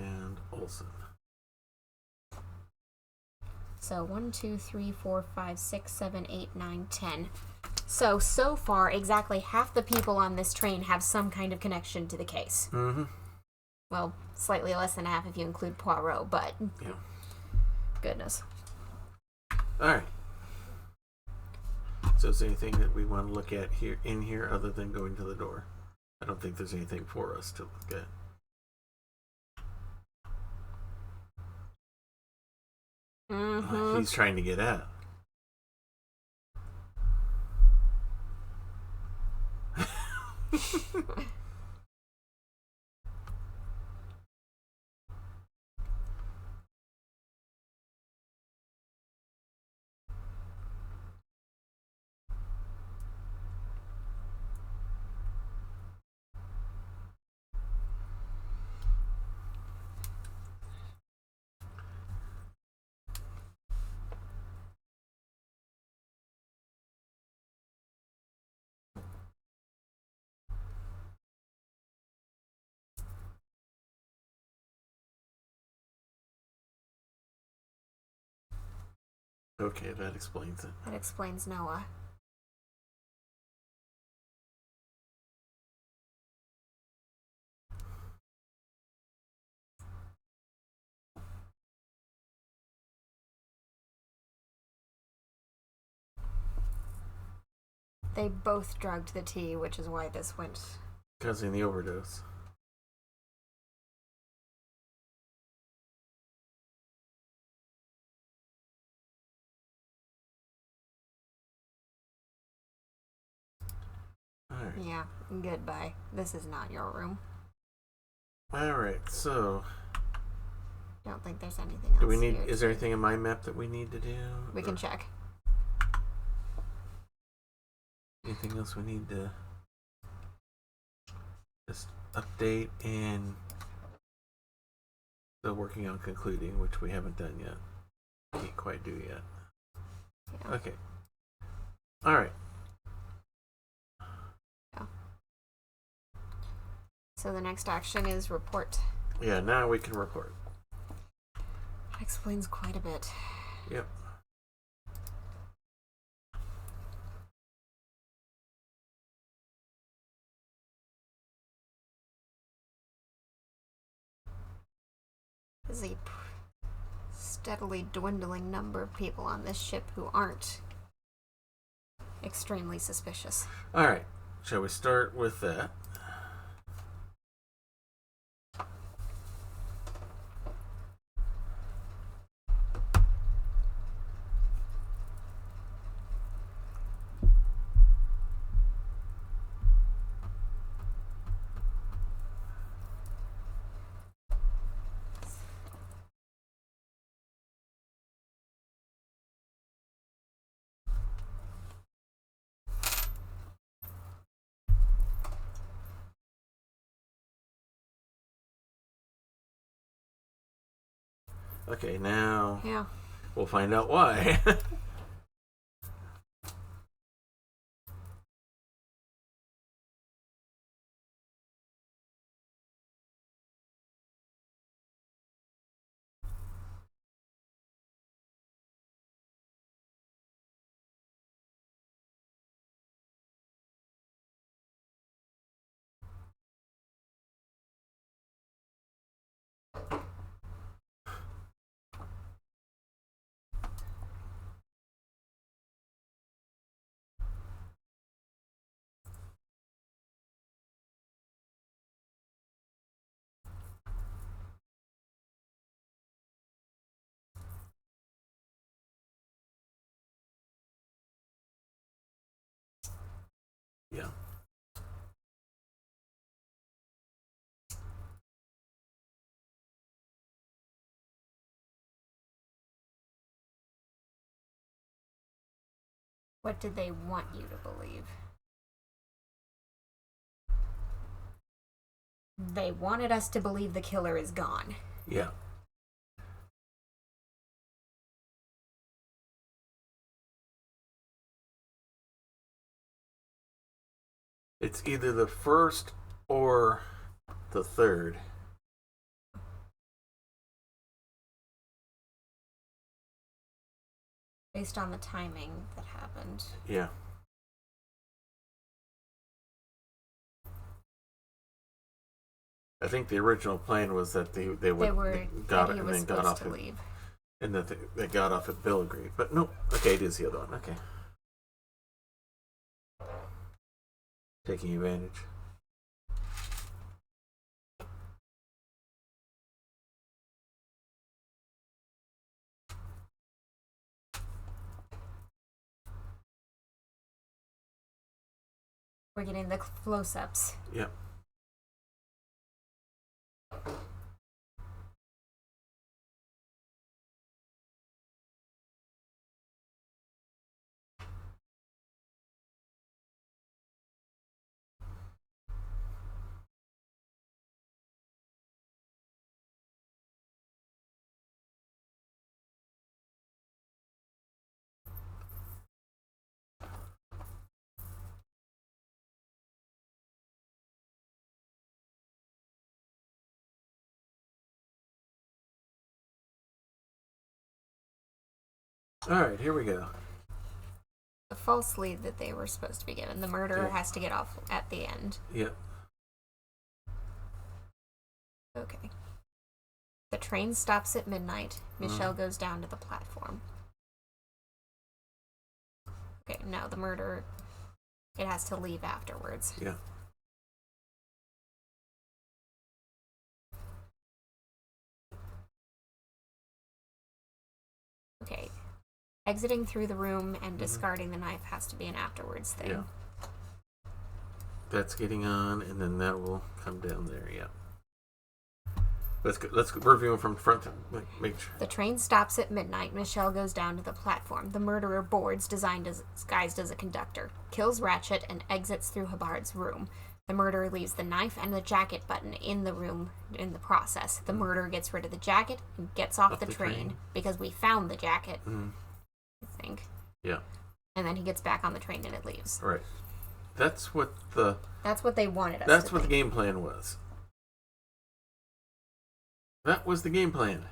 So 1, 2, 3, 4, 5, 6, 7, 8, 9, 10. So far, exactly half the people on this train have some kind of connection to the case. Well, slightly less than half if you include Poirot, but... Yeah. Goodness. Alright. So is there anything that we want to look at in here other than going to the door? I don't think there's anything for us to look at. He's trying to get out. Okay, that explains it. That explains Noah. They both drugged the tea, which is why this went... Causing the overdose. Alright. Yeah, goodbye. This is not your room. Alright, so... Don't think there's anything else. Do we need? Here is there anything in my map that we need to do? We can check. Anything else we need to just update and still working on concluding, which we haven't done yet. Can't quite do yet. Yeah. Okay. All right. Yeah. So the next action is report. Yeah. Now we can report. That explains quite a bit. Yep. There's a steadily dwindling number of people on this ship who aren't extremely suspicious. All right. Shall we start with that? Okay, now we'll find out why. Yeah. What did they want you to believe? They wanted us to believe the killer is gone. Yeah. It's either the first or the third. Based on the timing that happened. Yeah. I think the original plan was that they got it and then got off it, and that they got off at Belgrade. But no, okay, it is the other one. Okay, taking advantage. We're getting the close-ups. Yep. All right, here we go. The false lead that they were supposed to be given. The murderer has to get off at the end. Yep. Okay. The train stops at midnight. Michelle goes down to the platform. Okay, now the murderer It has to leave afterwards. Yeah. Okay. Exiting through the room and discarding the knife has to be an afterwards thing. Yeah. That's getting on, and then that will come down there. Yeah. Let's review them from front to make sure. The train stops at midnight. Michelle goes down to the platform. The murderer boards, disguised as a conductor, kills Rachet, and exits through Hubbard's room. The murderer leaves the knife and the jacket button in the room in the process. The murderer gets rid of the jacket and gets off the train because we found the jacket, I think. Yeah. And then he gets back on the train and it leaves. Right. That's what they wanted us That's to what think. the game plan was. That was the game plan.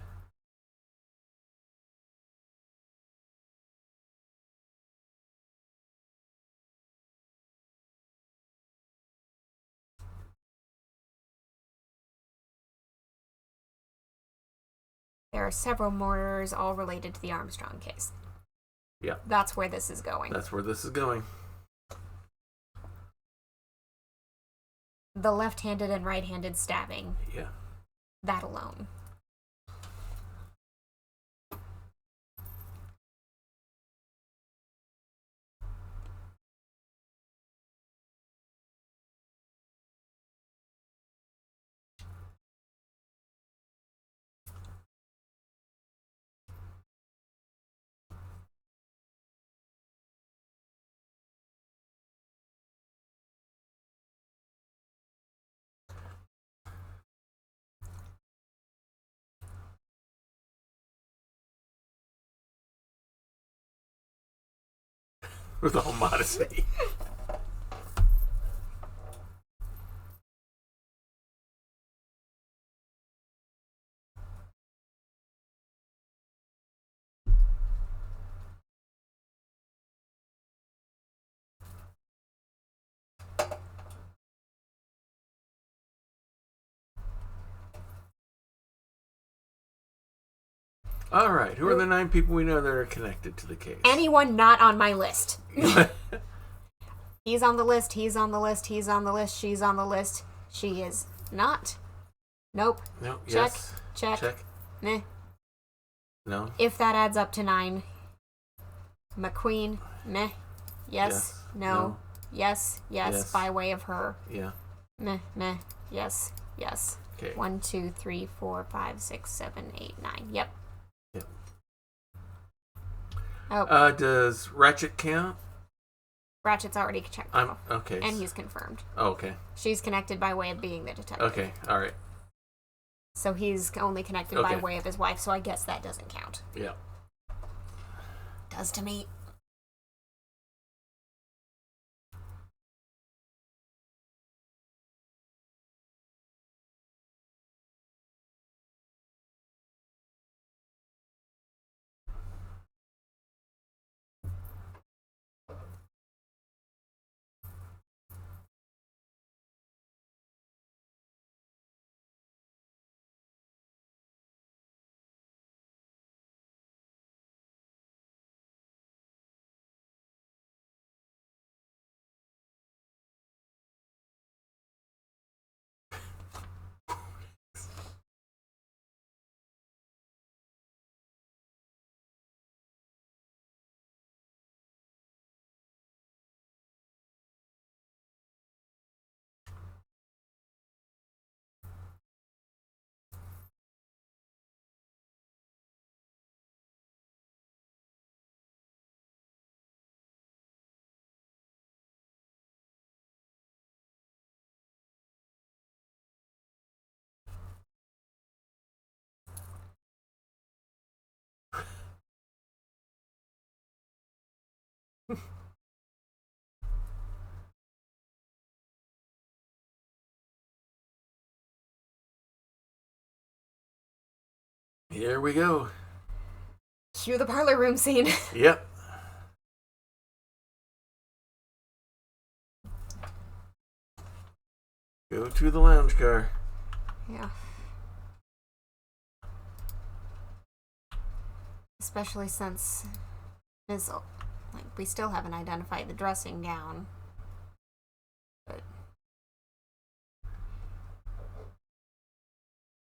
There are several murders all related to the Armstrong case. Yeah. That's where this is going. That's where this is going. The left-handed and right-handed stabbing. Yeah. That alone. With all modesty. All right. Who are the 9 people we know that are connected to the case? Anyone not on my list. He's on the list, he's on the list, he's on the list, she's on the list. She is not. Nope. No. Check. Yes. Check. Check. Meh. No. If that adds up to 9. McQueen. Meh. Yes. No. Yes. Yes. By way of her. Yeah. Meh. Meh. Yes. Yes. Okay. 1, 2, 3, 4, 5, 6, 7, 8, 9. Yep. Yep. Oh. Does Rachet count? Rachet's already checked off. Okay. And he's confirmed. Oh, okay. She's connected by way of being the detective. Okay. All right. So he's only connected by way of his wife, so I guess that doesn't count. Yeah. Does to me. Here we go. Cue the parlor room scene. Yep. Go to the lounge car. Yeah. Especially since we still haven't identified the dressing gown. But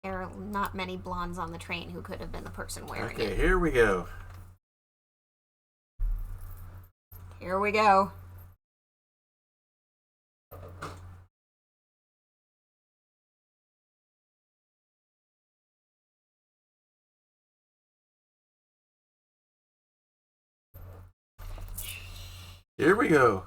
there are not many blondes on the train who could have been the person wearing it. Okay, here we go. Here we go. Here we go.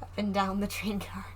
Up and down the train car.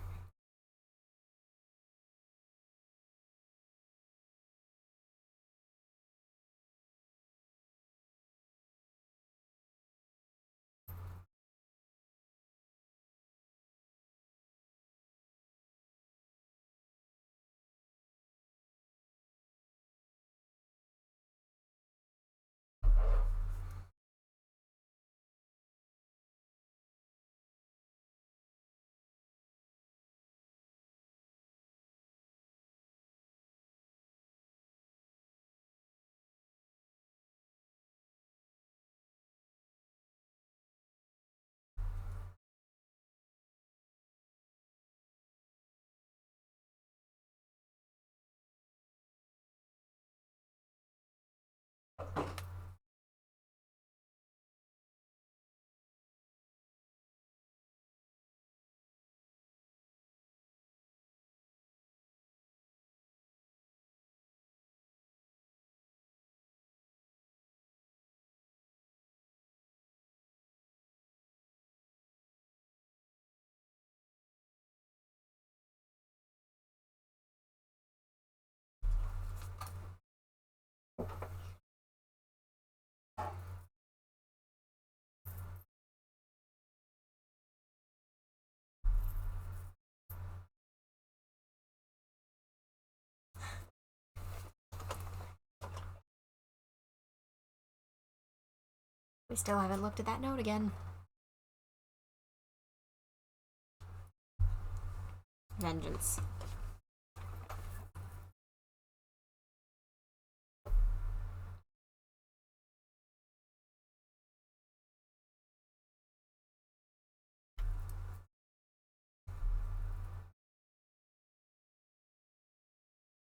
We still haven't looked at that note again. Vengeance.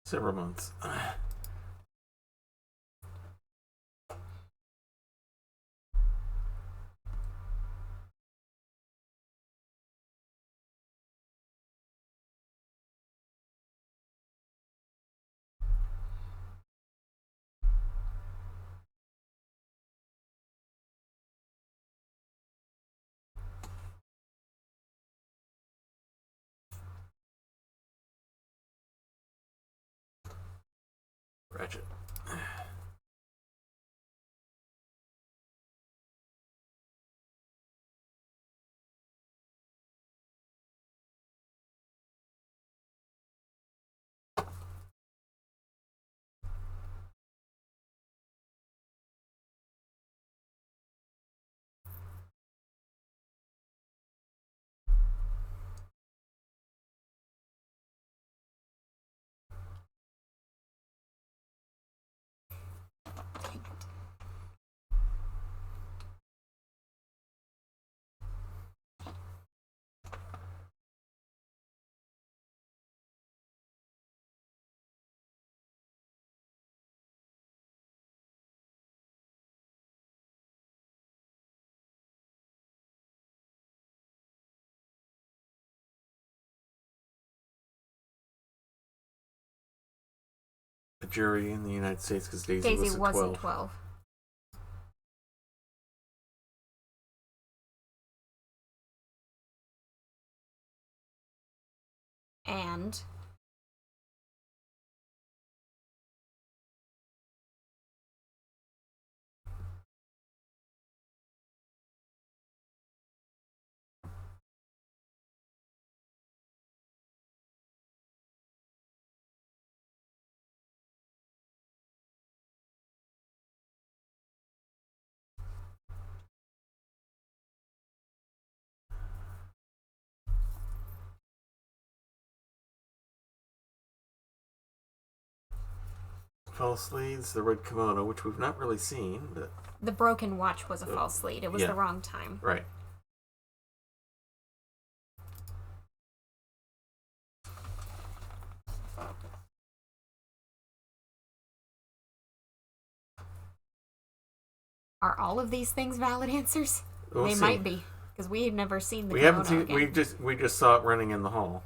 Several months. Ratchet. jury in the United States because Daisy, Daisy wasn't 12. 12. And False leads, the red kimono, which we've not really seen, but the broken watch was a false lead. It was the wrong time. Right. Are all of these things valid answers? We'll they see. might be, because we've never seen the We kimono haven't seen. again. We just saw it running in the hall.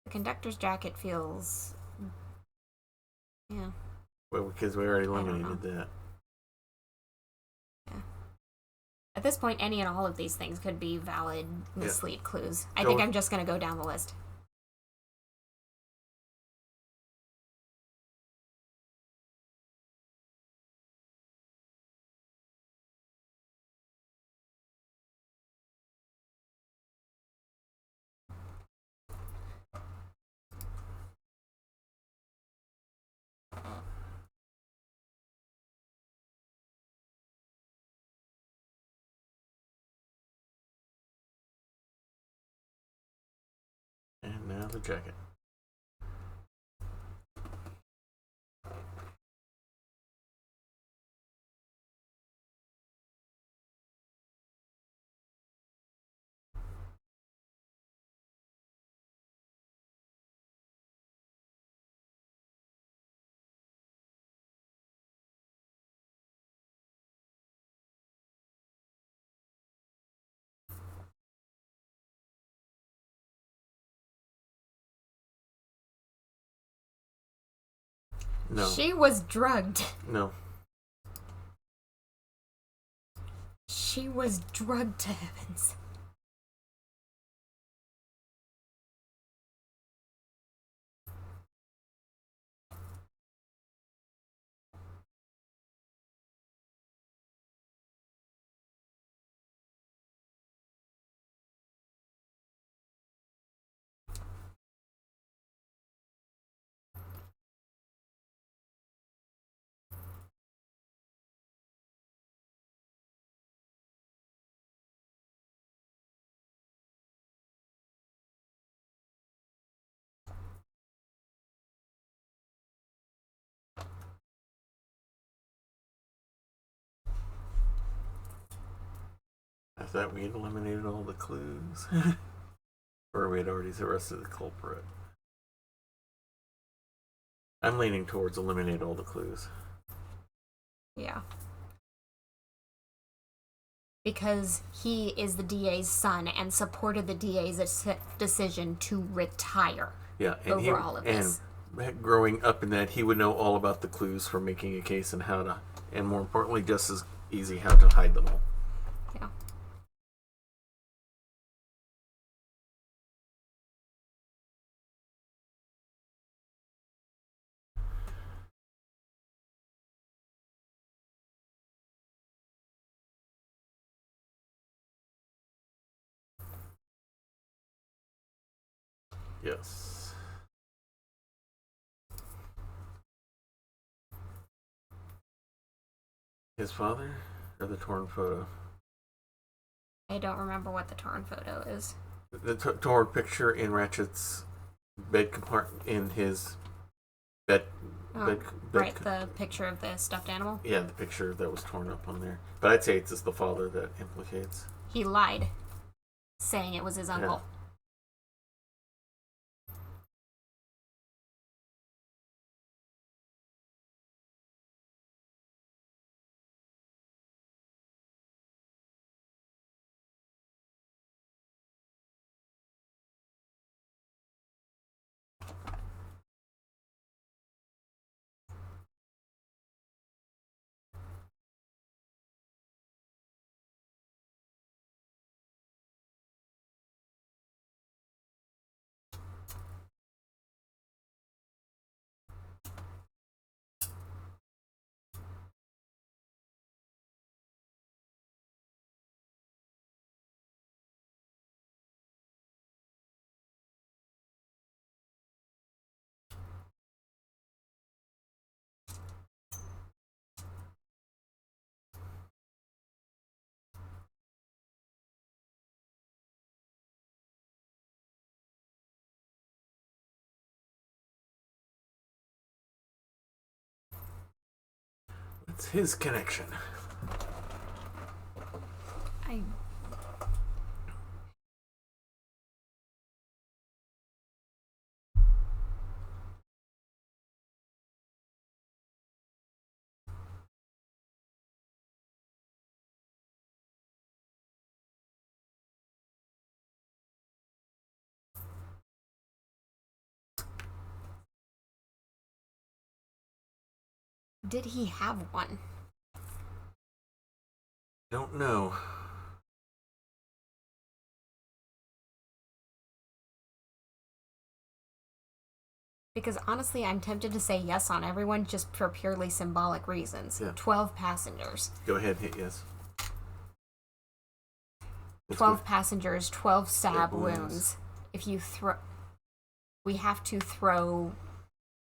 The conductor's jacket feels... Yeah. Well, because we already eliminated that. Yeah. At this point, any and all of these things could be valid mislead clues. I think I'm just going to go down the list. And now the jacket. No. She was drugged. No. She was drugged to heavens. I thought we had eliminated all the clues. Or we had already arrested the culprit. I'm leaning towards eliminate all the clues. Yeah. Because he is the DA's son and supported the DA's decision to retire. Yeah, and over all of this. And growing up in that, he would know all about the clues for making a case and how to, and more importantly, just as easy how to hide them all. Yeah. Yes. His father or the torn photo? I don't remember what the torn photo is. The torn picture in Ratchet's bed compartment, in his bed. Right, the picture of the stuffed animal? Yeah, the picture that was torn up on there. But I'd say it's just the father that implicates. He lied, saying it was his uncle. Yeah. It's his connection. Did he have one? Don't know. Because honestly, I'm tempted to say yes on everyone just for purely symbolic reasons. Yeah. 12 passengers. Go ahead, hit yes. 12 passengers, 12 stab wounds. If you throw... We have to throw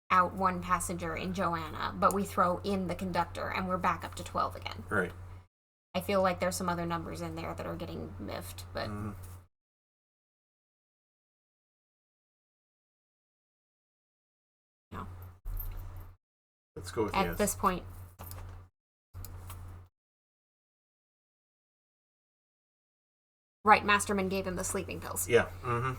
out one passenger in Joanna, but we throw in the conductor, and we're back up to 12 again. Right. I feel like there's some other numbers in there that are getting miffed, but... No. Let's go with At yes. this point... Right, Masterman gave him the sleeping pills. Yeah. Mm-hmm.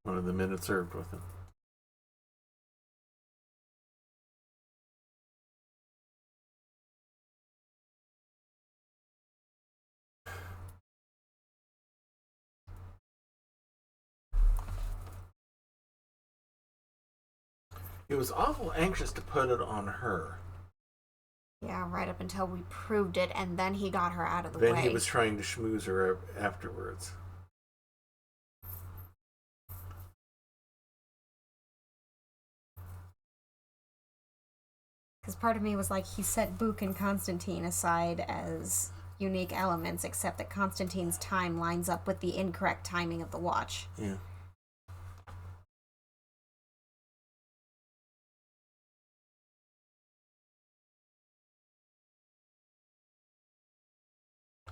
One of the men had served with him. He was awful anxious to put it on her. Yeah, right up until we proved it, and then he got her out of the way. Then he was trying to schmooze her afterwards. Because part of me was like, he set Book and Constantine aside as unique elements, except that Constantine's time lines up with the incorrect timing of the watch. Yeah.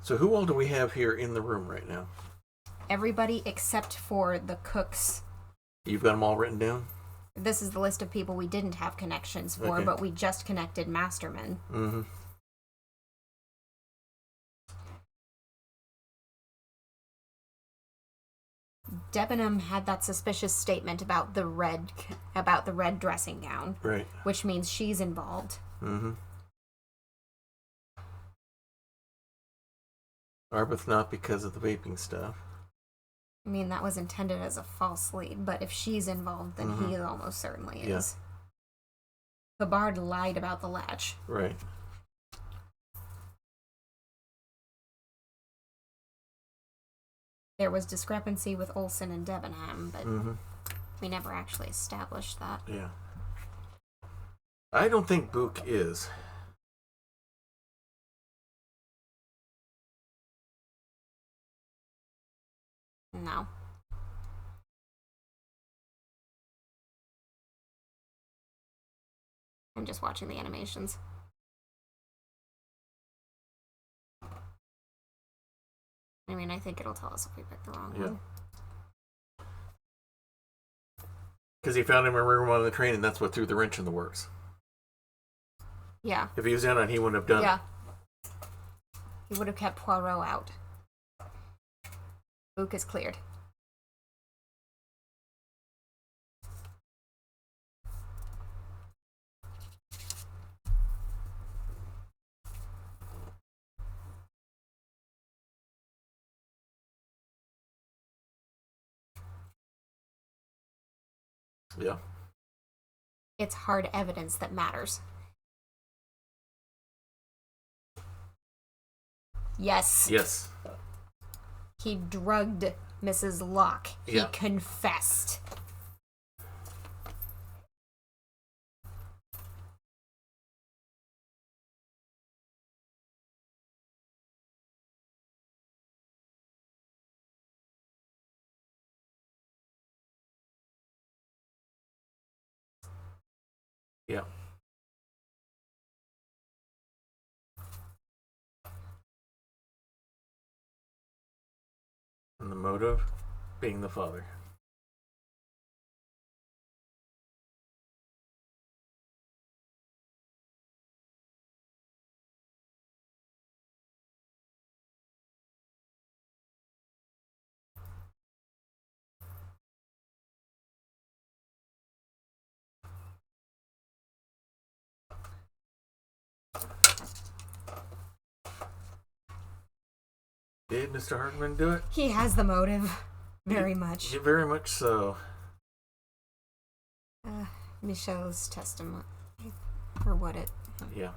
So who all do we have here in the room right now? Everybody except for the cooks. You've got them all written down? This is the list of people we didn't have connections for, Okay. but we just connected Masterman. Mm-hmm. Debenham had that suspicious statement about the red dressing gown, Right. which means she's involved. Mm-hmm. Arbuthnot because of the vaping stuff. I mean, that was intended as a false lead, but if she's involved, then he almost certainly is. The bard lied about the latch. Right. There was discrepancy with Olsen and Debenham, but Mm-hmm. we never actually established that. Yeah. I don't think Book is. No. I'm just watching the animations. I mean, I think it'll tell us if we picked the wrong one. Because he found him in room on the train, and that's what threw the wrench in the works. Yeah. If he was in on it, he wouldn't have done Yeah. He would have kept Poirot out. Book is cleared. Yeah. It's hard evidence that matters. Yes. Yes. He drugged Mrs. Locke. He Yeah. confessed. Yeah. And the motive being the father. Did Mr. Hartman do it? He has the motive. Very much. Yeah, very much so. Michelle's testimony. For what it... Yeah.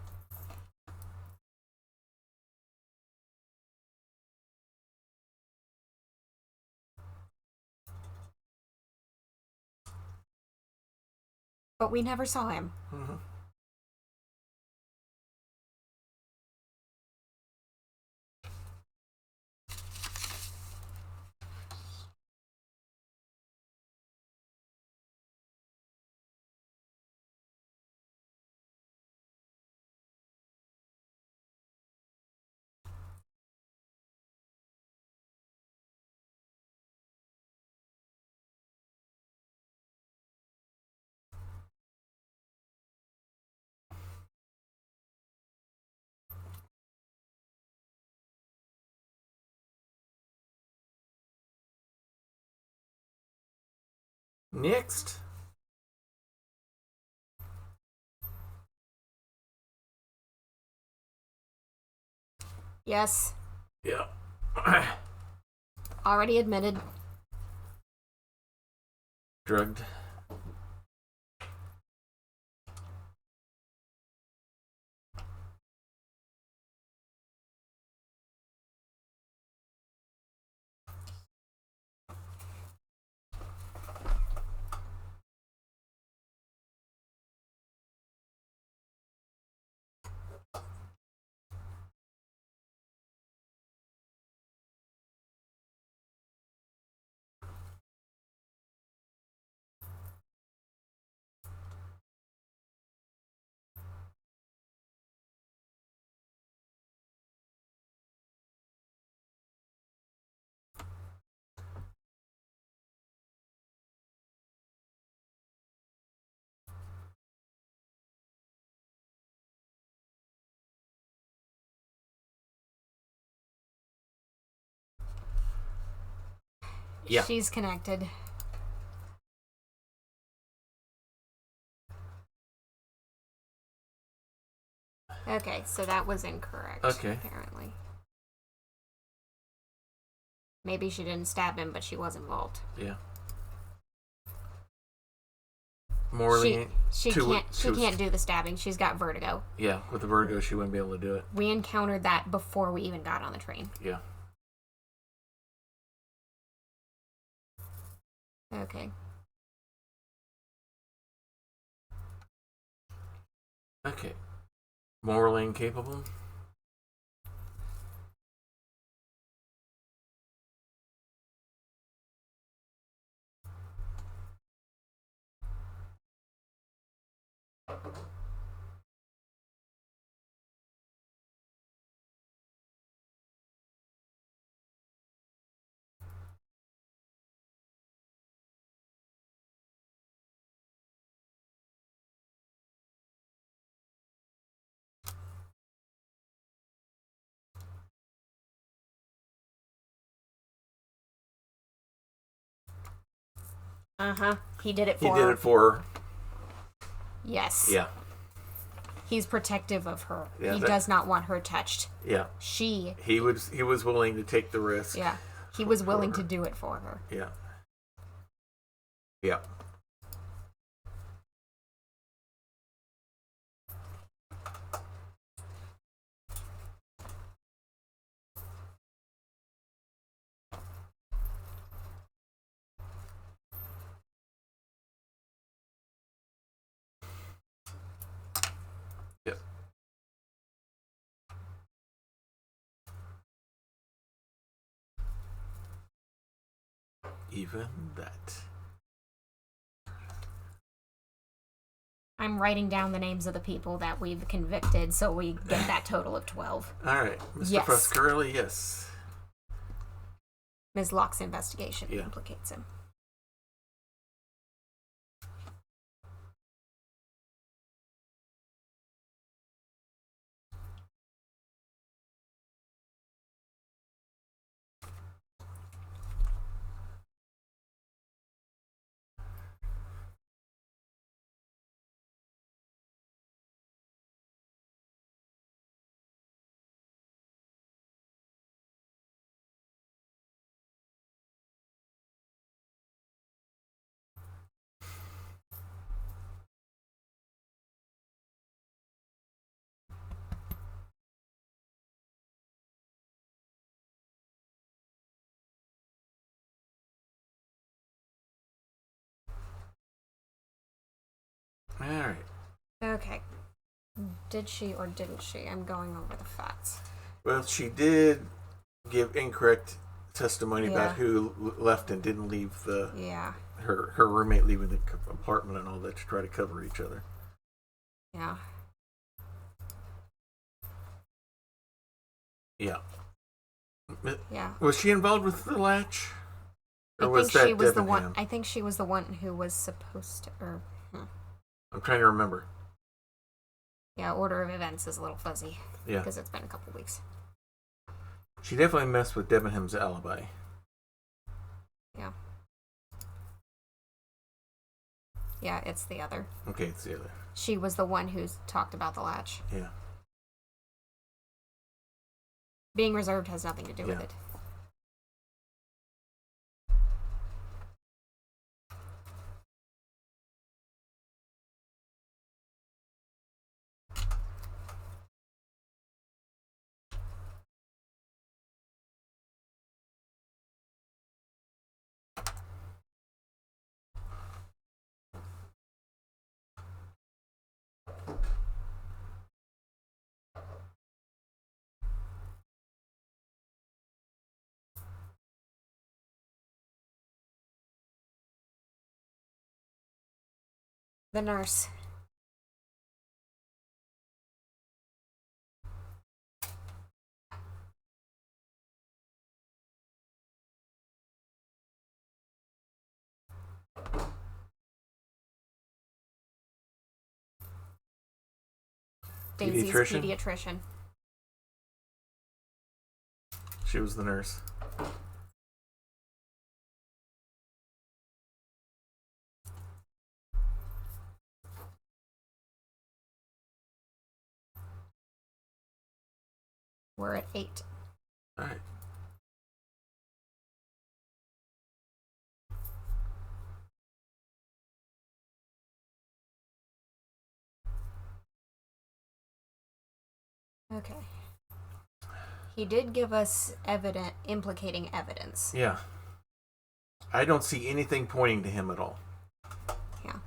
But we never saw him. Mm-hmm. Next. Yes. Yeah. Already admitted. Drugged. Yeah. She's connected. Okay, so that was incorrect. Okay. Apparently. Maybe she didn't stab him, but she was involved. Yeah. Morley. She can't do the stabbing. She's got vertigo. Yeah, with the vertigo, she wouldn't be able to do it. We encountered that before we even got on the train. Yeah. Okay. Okay. Morally incapable. He did it for He did her. it for her. Yes. Yeah. He's protective of her. Yeah, He does not want her touched. Yeah. He was willing to take the risk. Yeah. He was willing to do it for her. Yeah. Yeah. even that. I'm writing down the names of the people that we've convicted so we get that total of 12. All right. Mr. Yes. Foscarelli, yes. Ms. Locke's investigation Yeah. implicates him. All right. Okay. Did she or didn't she? I'm going over the facts. Well, she did give incorrect testimony about who left and didn't leave her roommate leaving the apartment and all that to try to cover each other. Yeah. Yeah. Yeah. Was she involved with the latch? Or was that she was the Debenham? one. I think she was the one who was supposed to. I'm trying to remember. Yeah, order of events is a little fuzzy. Yeah. Because it's been a couple weeks. She definitely messed with Debenham's alibi. Yeah. Yeah, it's the other. Okay, it's the other. She was the one who talked about the latch. Yeah. Being reserved has nothing to do with it. The nurse. Daisy's pediatrician. She was the nurse. We're at 8. All right. Okay. He did give us implicating evidence. Yeah. I don't see anything pointing to him at all. Yeah.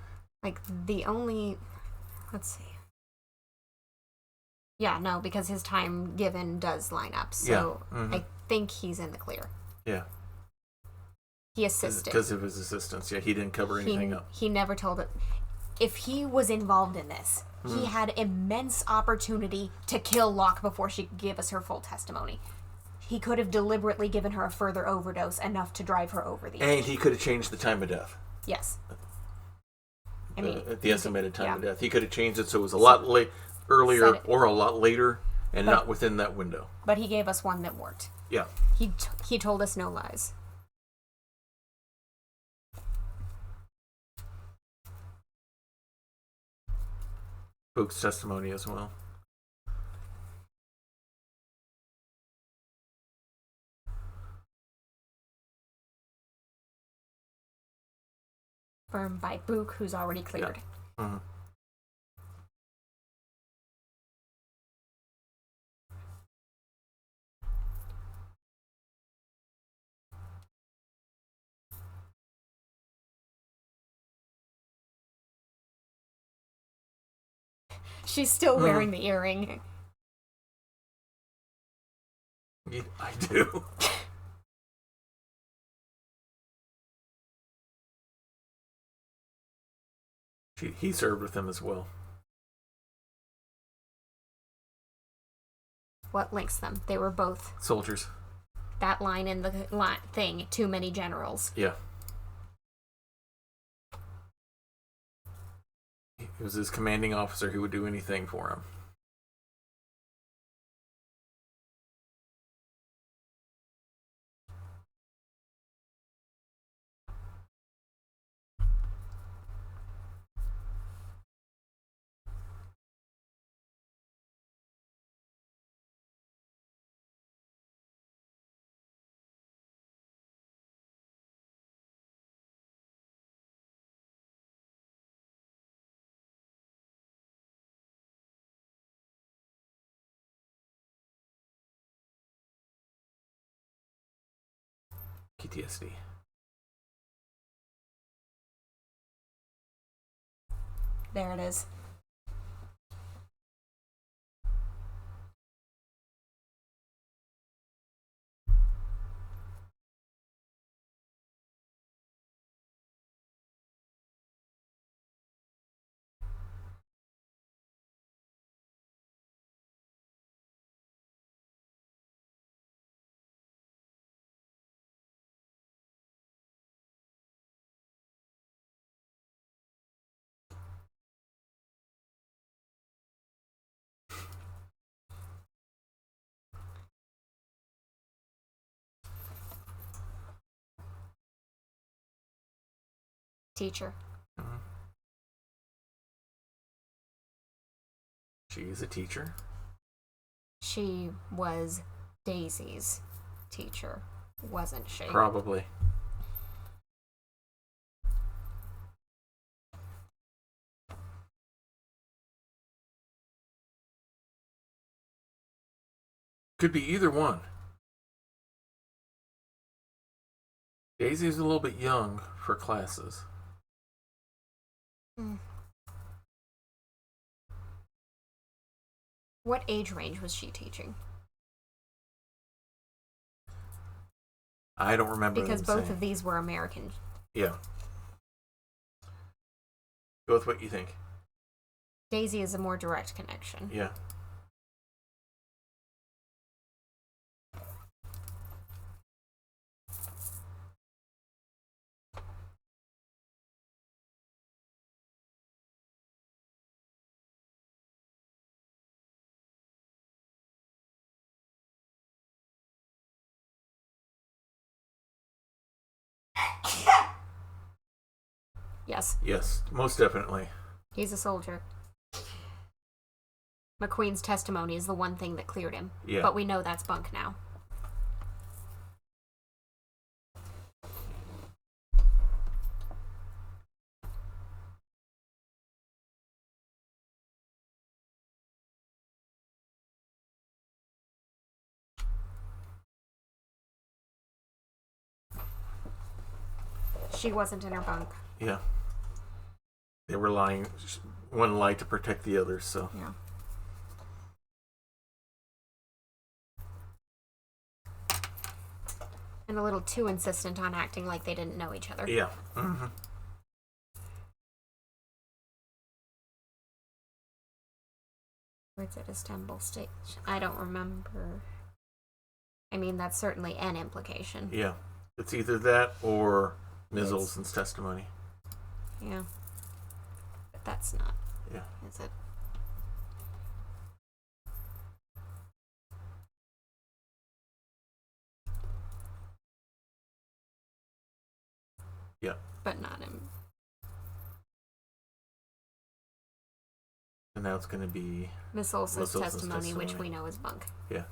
Like, the only... Let's see. Yeah, no, because his time given does line up. So I think he's in the clear. Yeah. He assisted. Because of his assistance. Yeah, he didn't cover anything up. He never told it. If he was involved in this, he had immense opportunity to kill Locke before she could give us her full testimony. He could have deliberately given her a further overdose, enough to drive her over the edge. And he could have changed the time of death. Yes. I mean, the estimated time of death. He could have changed it so it was a lot earlier or a lot later and not within that window. But he gave us one that worked. Yeah. He told us no lies. Book's testimony as well. Confirmed by Book, who's already cleared. Yeah. Mm-hmm. She's still wearing the earring. Yeah, I do. He served with them as well. What links them? They were both Soldiers. that line in the thing. Too many generals. Yeah. He was his commanding officer who would do anything for him. PTSD. There it is. Teacher. Mm-hmm. She's a teacher. She was Daisy's teacher, wasn't she? Probably. Could be either one. Daisy's a little bit young for classes. What age range was she teaching? I don't remember. Because both of these were American. Yeah. Go with what you think. Daisy is a more direct connection. Yeah. Yes. Yes, most definitely. He's a soldier. McQueen's testimony is the one thing that cleared him. Yeah. But we know that's bunk now. She wasn't in her bunk. Yeah. They were lying. One lied to protect the other, so. Yeah. And a little too insistent on acting like they didn't know each other. Yeah. Mm-hmm. Where's it? Istanbul stage? I don't remember. I mean, that's certainly an implication. Yeah. It's either that or Ms. Olson's testimony. Yeah. But that's not. Yeah. Is it? Yeah. But not him. And now it's going to be Miss Olson's testimony, which we know is bunk. Yeah.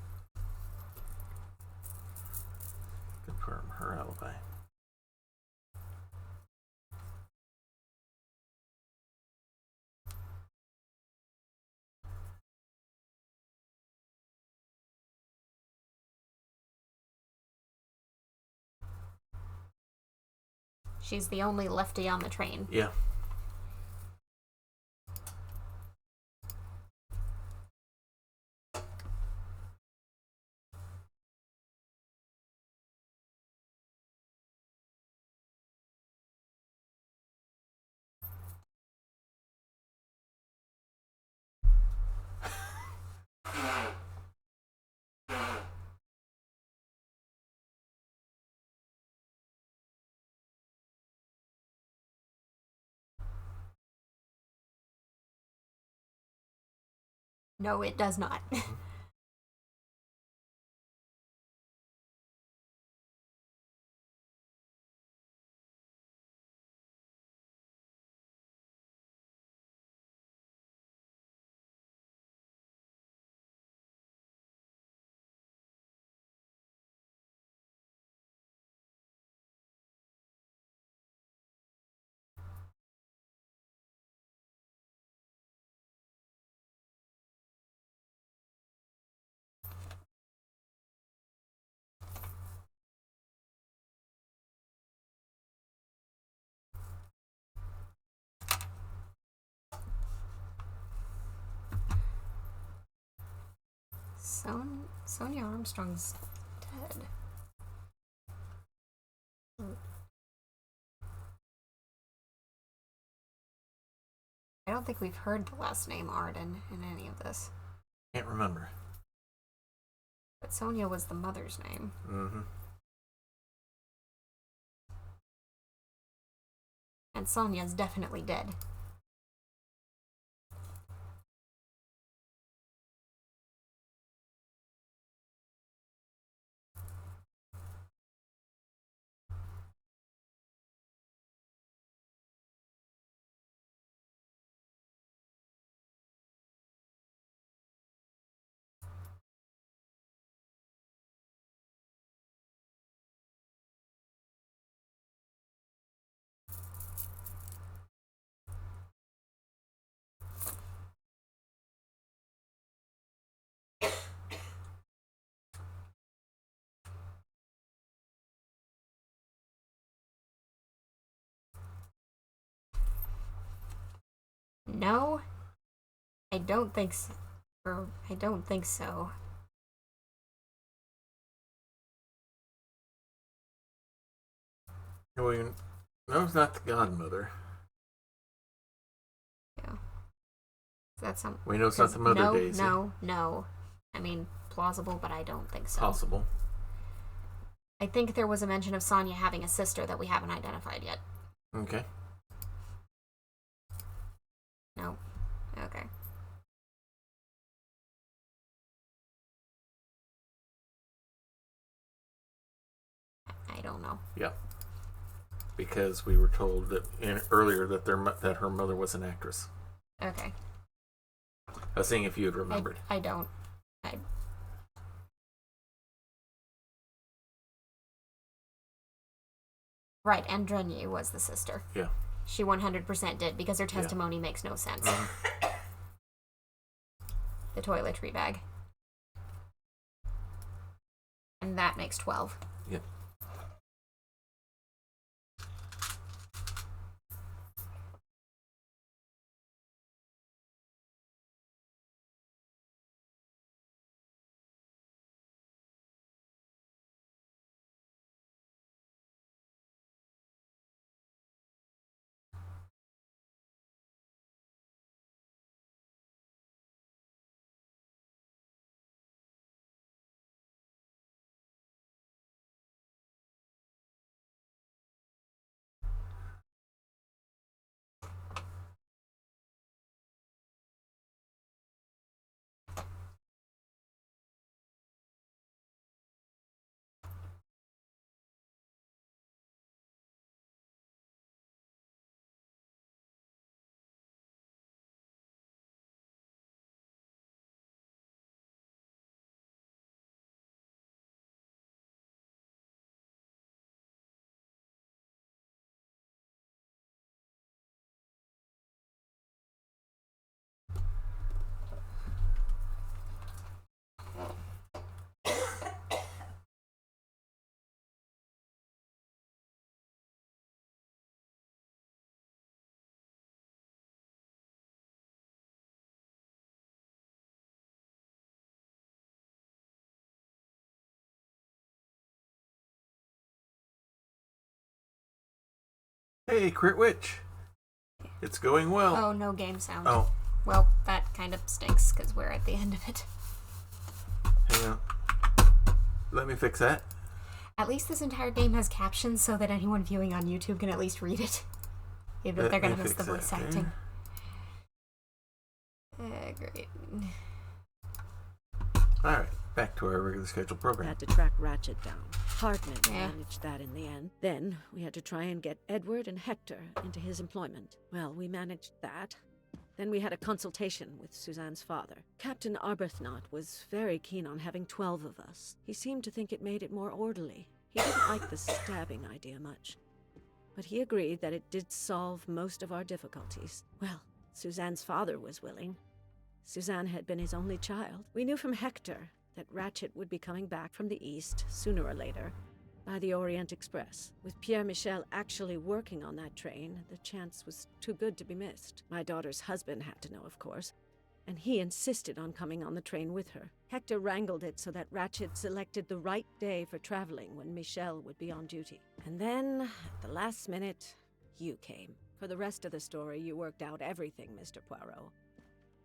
Confirm her alibi. She's the only lefty on the train. Yeah. No, it does not. Sonia Armstrong's dead. I don't think we've heard the last name Arden in any of this. Can't remember. But Sonia was the mother's name. Mm-hmm. And Sonia's definitely dead. No, I don't think so. I don't think so. No, it's not the godmother. Yeah. That's some. We know it's not the mother, Daisy. No. I mean, plausible, but I don't think so. Possible. I think there was a mention of Sonia having a sister that we haven't identified yet. Okay. No. Okay. I don't know. Yeah. Because we were told that earlier that that her mother was an actress. Okay. I was seeing if you had remembered. I don't. Right, and Drenye was the sister. Yeah. She 100% did, because her testimony makes no sense. Mm-hmm. The toiletry bag. And that makes 12. Yep. Hey, Crit Witch. It's going well. Oh, no game sound. Oh. Well, that kind of stinks, because we're at the end of it. Hang on. Let me fix that. At least this entire game has captions so that anyone viewing on YouTube can at least read it. Even if they're going to miss the voice acting. Great. Alright, back to our regular scheduled We program. had to track Rachet down. Hardman Yeah. managed that in the end. Then we had to try and get Edward and Hector into his employment. Well, we managed that. Then we had a consultation with Suzanne's father. Captain Arbuthnot was very keen on having 12 of us. He seemed to think it made it more orderly. He didn't like the stabbing idea much. But he agreed that it did solve most of our difficulties. Well, Suzanne's father was willing. Suzanne had been his only child. We knew from Hector that Rachet would be coming back from the east, sooner or later, by the Orient Express. With Pierre Michel actually working on that train, the chance was too good to be missed. My daughter's husband had to know, of course, and he insisted on coming on the train with her. Hector wrangled it so that Rachet selected the right day for traveling when Michel would be on duty. And then, at the last minute, you came. For the rest of the story, you worked out everything, Mr. Poirot.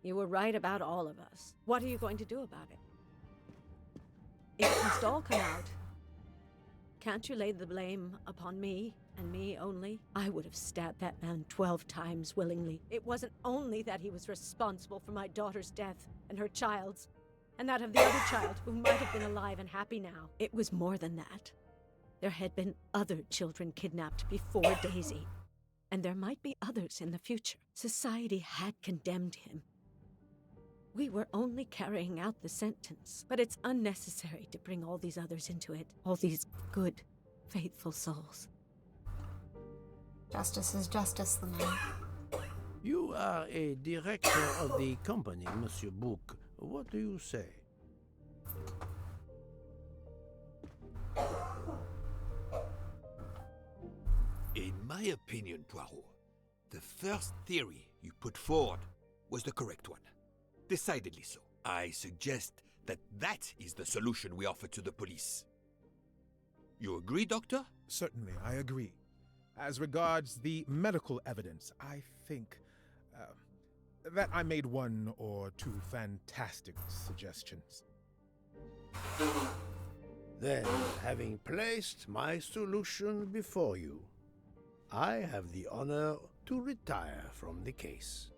You were right about all of us. What are you going to do about it? It must all come out. Can't you lay the blame upon me, and me only? I would have stabbed that man 12 times willingly. It wasn't only that he was responsible for my daughter's death, and her child's, and that of the other child who might have been alive and happy now. It was more than that. There had been other children kidnapped before Daisy, and there might be others in the future. Society had condemned him. We were only carrying out the sentence, but it's unnecessary to bring all these others into it. All these good, faithful souls. Justice is justice, the man. You are a director of the company, Monsieur Bouc. What do you say? In my opinion, Poirot, the first theory you put forward was the correct one. Decidedly so. I suggest that is the solution we offer to the police. You agree, Doctor? Certainly, I agree. As regards the medical evidence, I think that I made one or two fantastic suggestions. Then, having placed my solution before you, I have the honor to retire from the case.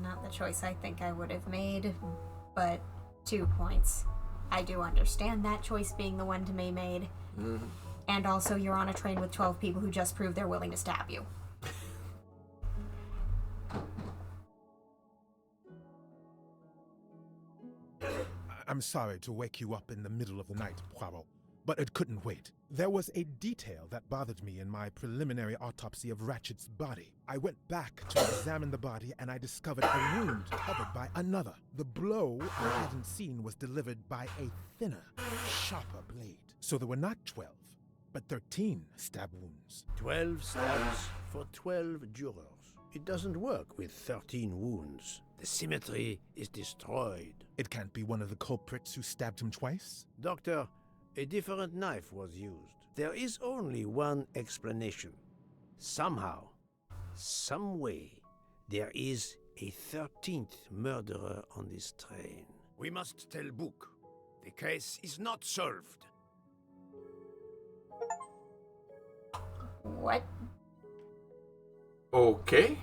Not the choice I think I would have made, but 2 points. I do understand that choice being the one to be made. And also, you're on a train with 12 people who just proved they're willing to stab you. I'm sorry to wake you up in the middle of the night, Poirot, but it couldn't wait. There was a detail that bothered me in my preliminary autopsy of Ratchet's body. I went back to examine the body and I discovered a wound covered by another. The blow I hadn't seen was delivered by a thinner, sharper blade. So there were not 12, but 13 stab wounds. 12 stabs for 12 jurors. It doesn't work with 13 wounds. The symmetry is destroyed. It can't be one of the culprits who stabbed him twice? Doctor, a different knife was used. There is only one explanation. Somehow, some way, there is a 13th murderer on this train. We must tell Bouc. The case is not solved. What? Okay.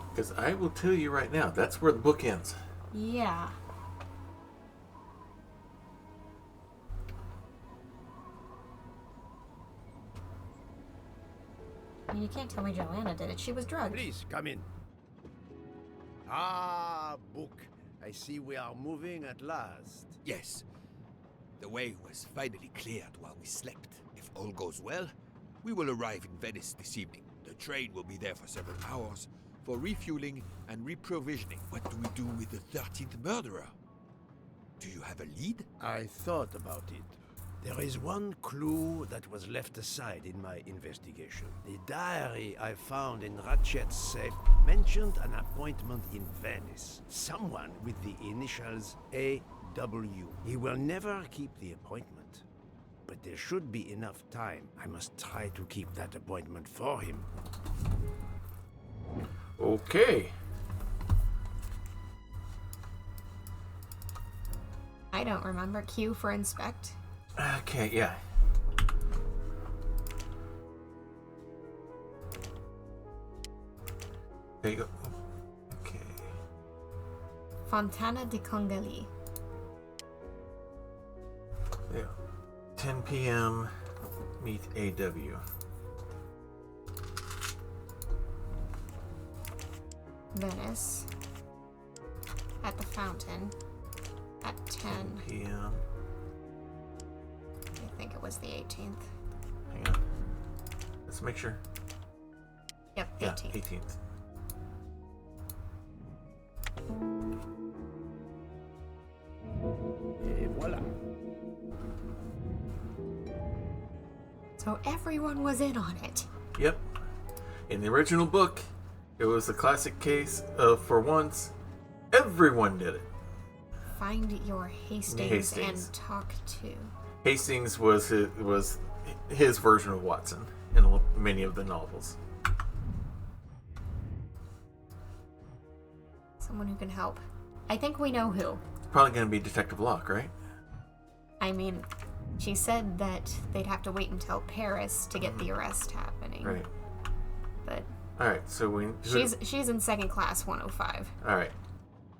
Because I will tell you right now, that's where the book ends. Yeah. I mean, you can't tell me Joanna did it. She was drugged. Please, come in. Ah, Bouc. I see we are moving at last. Yes. The way was finally cleared while we slept. If all goes well, we will arrive in Venice this evening. The train will be there for several hours for refueling and reprovisioning. What do we do with the 13th murderer? Do you have a lead? I thought about it. There is one clue that was left aside in my investigation. The diary I found in Ratchet's safe mentioned an appointment in Venice. Someone with the initials A.W. He will never keep the appointment. but there should be enough time. I must try to keep that appointment for him. Okay. I don't remember. Q for inspect. Okay, yeah. There you go. Okay. Fontana di Congali. Yeah. 10 p.m. Meet AW. Venice. At the fountain. At 10. p.m. I think it was the 18th. Hang on. Let's make sure. Yep, Yeah, 18th. 18th. Et voilà. So everyone was in on it. Yep. In the original book, it was a classic case of, for once, everyone did it. Find your Hastings. And talk to. Hastings was his version of Watson in many of the novels. Someone who can help. I think we know who. Probably going to be Detective Locke, right? I mean, she said that they'd have to wait until Paris to get the arrest happening. Right. But All right. So she's in second class 105. All right.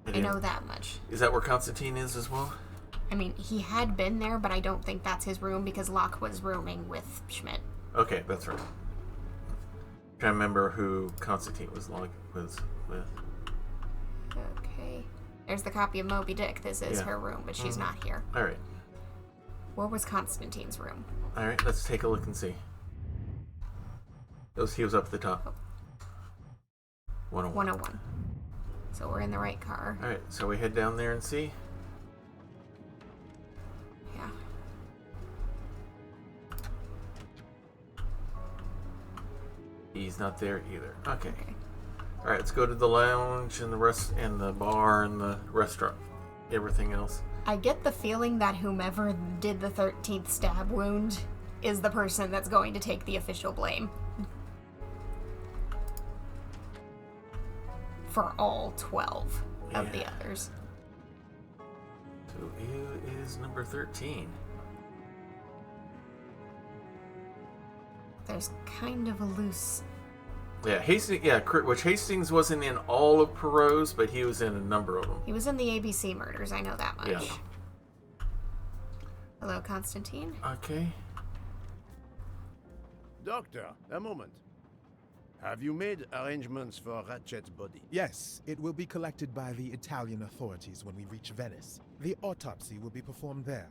I know that much. Is that where Constantine is as well? I mean, he had been there, but I don't think that's his room because Locke was rooming with Schmidt. Okay, that's right. Trying to remember who Constantine was with. Okay. There's the copy of Moby Dick. This is her room, but she's not here. All right. Where was Constantine's room? All right. Let's take a look and see. He was up at the top. 101. 101. So we're in the right car. All right. So we head down there and see. Yeah. He's not there either. Okay. All right. Let's go to the lounge and the bar and the restaurant. Everything else. I get the feeling that whomever did the 13th stab wound is the person that's going to take the official blame. For all 12 of the others. So who is number 13? There's kind of a loose... Yeah, Hastings. Yeah, which Hastings wasn't in all of Poirot's, but he was in a number of them. He was in the ABC murders, I know that much. Yeah. Hello, Constantine. Okay. Doctor, a moment. Have you made arrangements for Ratchet's body? Yes, it will be collected by the Italian authorities when we reach Venice. The autopsy will be performed there.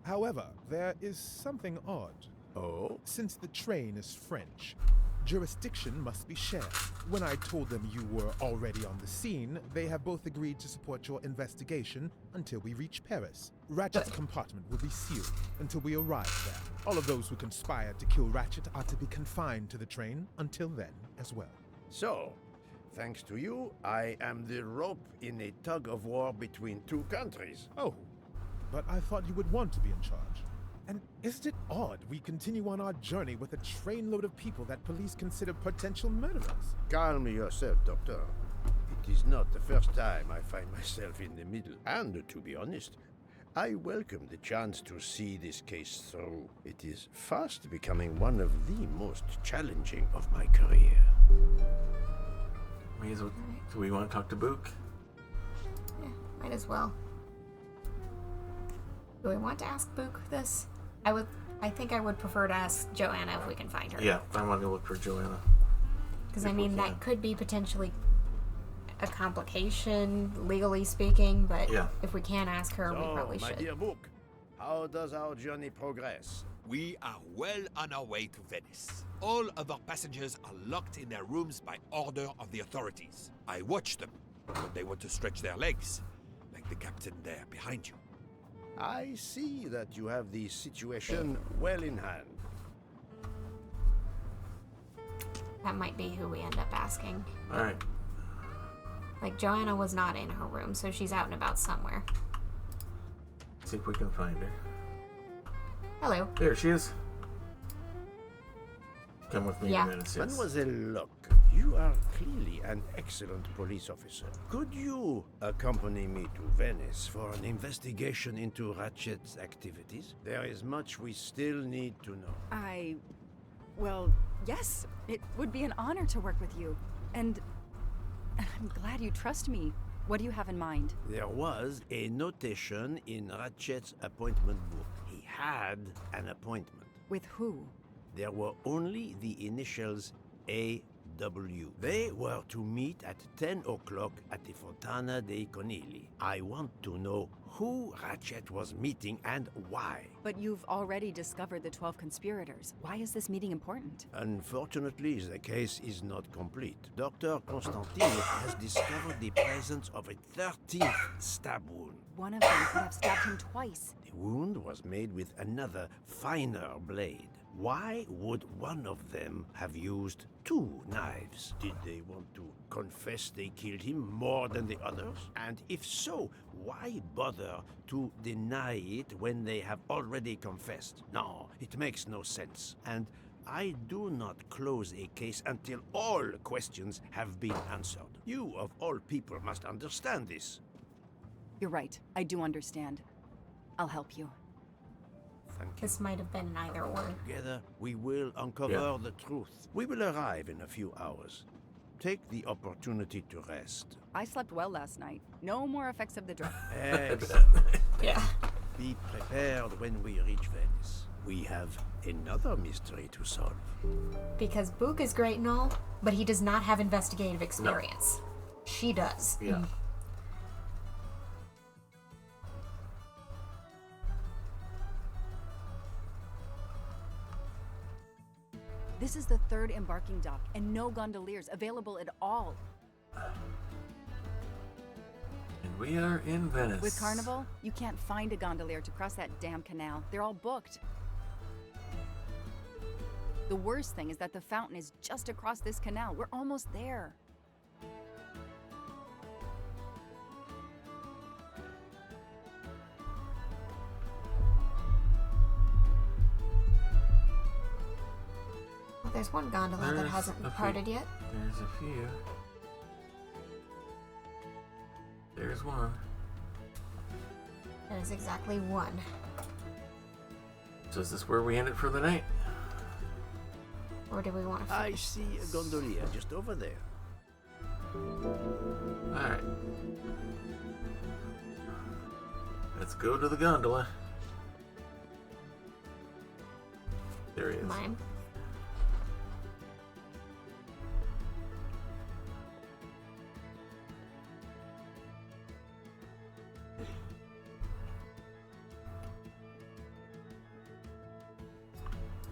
However, there is something odd. Oh? Since the train is French, jurisdiction must be shared. When I told them you were already on the scene, they have both agreed to support your investigation until we reach Paris. Ratchet's compartment will be sealed until we arrive there. All of those who conspired to kill Ratchet are to be confined to the train until then as well. So, thanks to you, I am the rope in a tug-of-war between two countries. Oh, but I thought you would want to be in charge. And isn't it odd we continue on our journey with a trainload of people that police consider potential murderers? Calm yourself, Doctor. It is not the first time I find myself in the middle. And to be honest, I welcome the chance to see this case through. It is fast becoming one of the most challenging of my career. Do we want to talk to Book? Yeah, might as well. Do we want to ask Book this? I think I would prefer to ask Joanna if we can find her. Yeah, I want to look for Joanna. Because, I mean, that could be potentially a complication, legally speaking, but if we can't ask her, we probably should. My dear Book, how does our journey progress? We are well on our way to Venice. All of our passengers are locked in their rooms by order of the authorities. I watch them when they want to stretch their legs, like the captain there behind you. I see that you have the situation well in hand. That might be who we end up asking. All right. Like, Joanna was not in her room, so she's out and about somewhere. See if we can find her. Hello. There she is. Come with me Yeah. in a minute, sis. Mademoiselle Locke, you are clearly an excellent police officer. Could you accompany me to Venice for an investigation into Rachet's activities? There is much we still need to know. Well, yes. It would be an honor to work with you. And I'm glad you trust me. What do you have in mind? There was a notation in Rachet's appointment book. He had an appointment. With who? There were only the initials A.W. They were to meet at 10 o'clock at the Fontana dei Conigli. I want to know who Rachet was meeting and why. But you've already discovered the 12 conspirators. Why is this meeting important? Unfortunately, the case is not complete. Dr. Constantine has discovered the presence of a 13th stab wound. One of them could have stabbed him twice. The wound was made with another, finer blade. Why would one of them have used 2 knives? Did they want to confess they killed him more than the others? And if so, why bother to deny it when they have already confessed? No, it makes no sense. And I do not close a case until all questions have been answered. You, of all people, must understand this. You're right. I do understand. I'll help you. Thank you. This might have been an either or. Together, we will uncover the truth. We will arrive in a few hours. Take the opportunity to rest. I slept well last night. No more effects of the drug. Excellent. Yeah. Be prepared when we reach Venice. We have another mystery to solve. Because Book is great and all, but he does not have investigative experience. She does. Yeah. This is the 3rd embarking dock, and no gondoliers available at all. And we are in Venice. With Carnival, you can't find a gondolier to cross that damn canal. They're all booked. The worst thing is that the fountain is just across this canal. We're almost there. Well, there's one gondola that There's hasn't a few. departed yet. There's a few. There's one. There's exactly one. So is this where we end it for the night? Or do we want to I finish? see a gondolier just over there. Alright. Let's go to the gondola. There he is. Mine.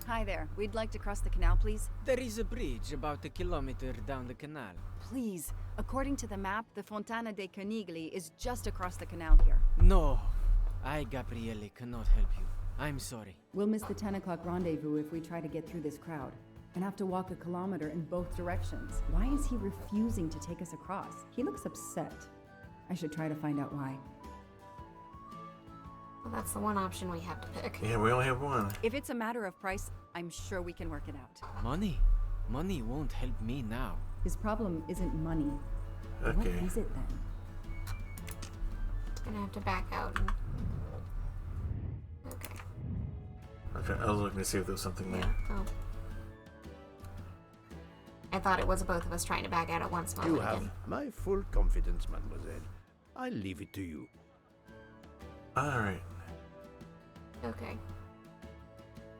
Hi there. We'd like to cross the canal, please. There is a bridge about a kilometer down the canal. Please. According to the map, the Fontana dei Conigli is just across the canal here. No, I, Gabriele, cannot help you. I'm sorry. We'll miss the 10 o'clock rendezvous if we try to get through this crowd. And have to walk a kilometer in both directions. Why is he refusing to take us across? He looks upset. I should try to find out why. Well, that's the one option we have to pick. Yeah, we only have one. If it's a matter of price, I'm sure we can work it out. Money? Money won't help me now. His problem isn't money. What Okay. is it then? Gonna have to back out. And... Okay. Okay, I was looking to see if there was something Yeah. there. Oh. I thought it was both of us trying to back out at once. You have my full confidence, mademoiselle. I'll leave it to you. Alright. Okay.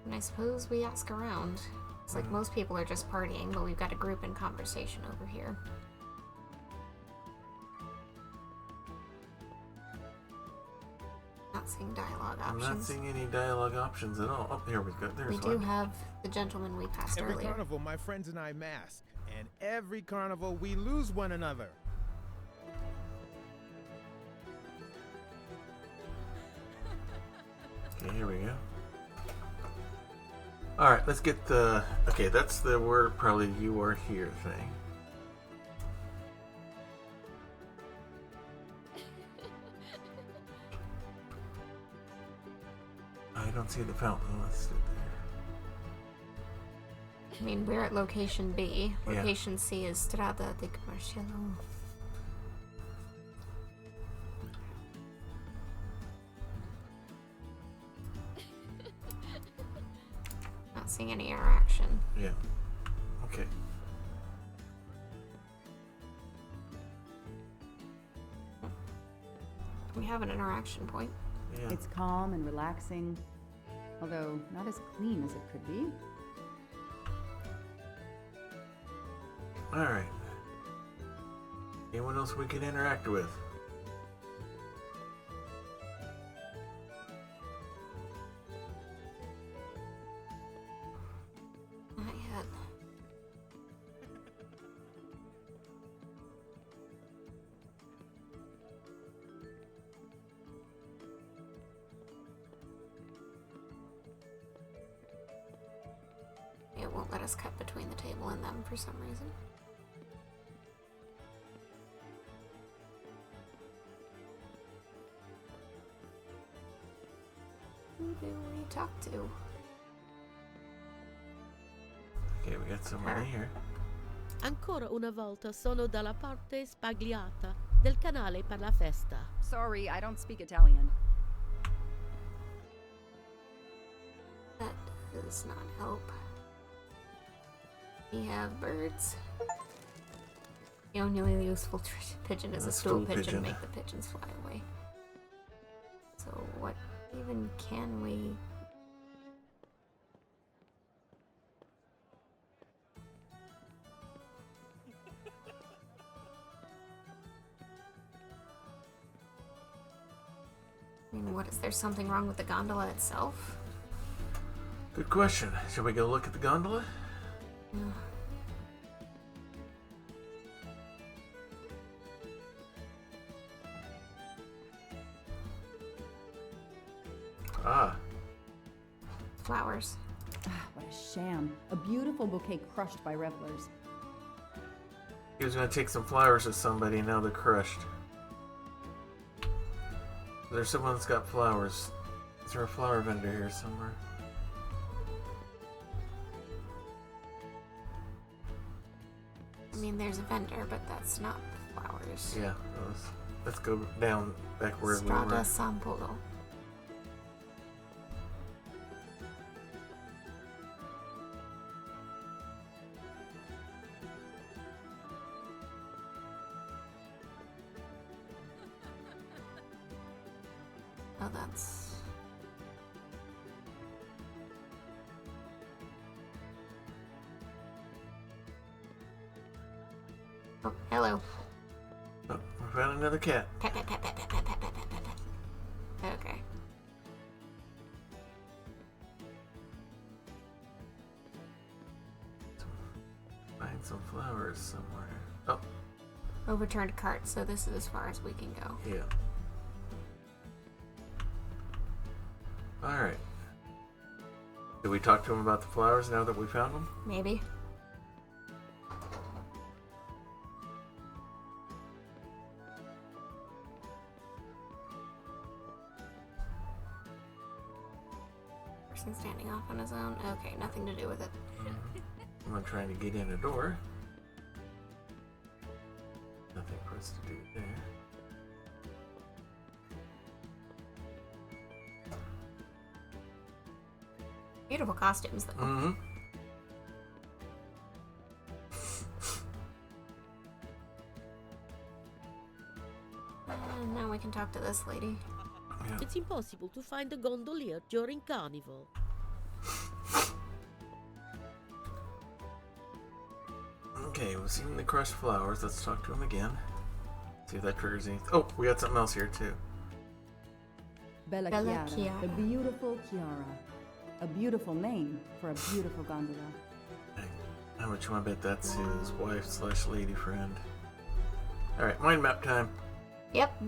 And I suppose we ask around. It's like most people are just partying, but we've got a group in conversation over here. Not seeing dialogue I'm options. not seeing any dialogue options at all. Oh, here we go. There's We one. do have the gentleman we passed Every earlier. carnival, my friends and I mask. And every carnival, we lose one another. Okay, here we go. Alright, let's get the... Okay, that's the word probably you are here thing. I don't see the fountain listed there. I mean, we're at location B. Yeah. Location C is Strada de Comercial. Not seeing any interaction. Yeah. Okay. We have an interaction point. Yeah. It's calm and relaxing, although not as clean as it could be. Alright. Anyone else we can interact with? Not yet. It won't let us cut between the table and them for some reason. Who do we talk to? Okay, we got somebody here. Ancora una volta sono dalla parte spagliata del canale per la festa. Sorry, I don't speak Italian. That does not help. We have birds. The only useful pigeon is a stool pigeon. Make the pigeons fly away. So what even can we... I mean, what, is there something wrong with the gondola itself? Good question. Shall we go look at the gondola? Yeah. Ah. Flowers. Ah, what a sham. A beautiful bouquet crushed by revelers. He was going to take some flowers to somebody, and now they're crushed. There's someone that's got flowers. Is there a flower vendor here somewhere? I mean, there's a vendor, but that's not flowers. Yeah, let's go down back where we Strada were. San Polo. Oh, that's... Oh, hello. Oh, we found another cat. Pet, pet, pet, pet, pet, pet, pet, pet, pet, pet, pet. Okay. Find some flowers somewhere. Oh, Overturned cart, so this is as far as we can go. yeah. Alright. Did we talk to him about the flowers now that we found them? Maybe. Person standing off on his own. Okay, nothing to do with it. I'm trying to get in a door. Nothing for us to do there. Beautiful costumes, though. Mm-hmm. And now we can talk to this lady. Yeah. It's impossible to find a gondolier during Carnival. Okay, we've seen the crushed flowers. Let's talk to him again. See if that triggers anything. Oh, we got something else here too. Bella Bella Chiara, Chiara. the beautiful Chiara. A beautiful name for a beautiful gondola. Hey, how much you want to bet that's his wife / lady friend? Alright, mind map time. Yep.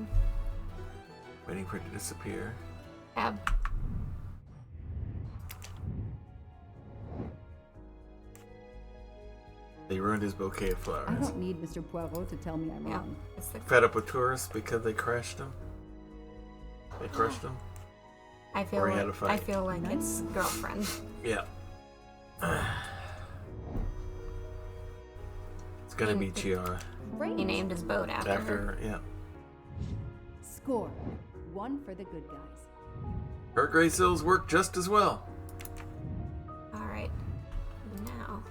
Waiting for it to disappear. Tab. They ruined his bouquet of I flowers. don't need Mr. Poirot to tell me I'm Yeah. wrong. It's the Fed up with tourists because they crashed him? They crushed him? I feel Or he like, had a fight. I feel like it's girlfriend. Yeah. It's gonna be Chiara. Great. He named his boat after her. After, yeah. Score. 1 for the good guys. Her gray sills work just as well. Alright. Now.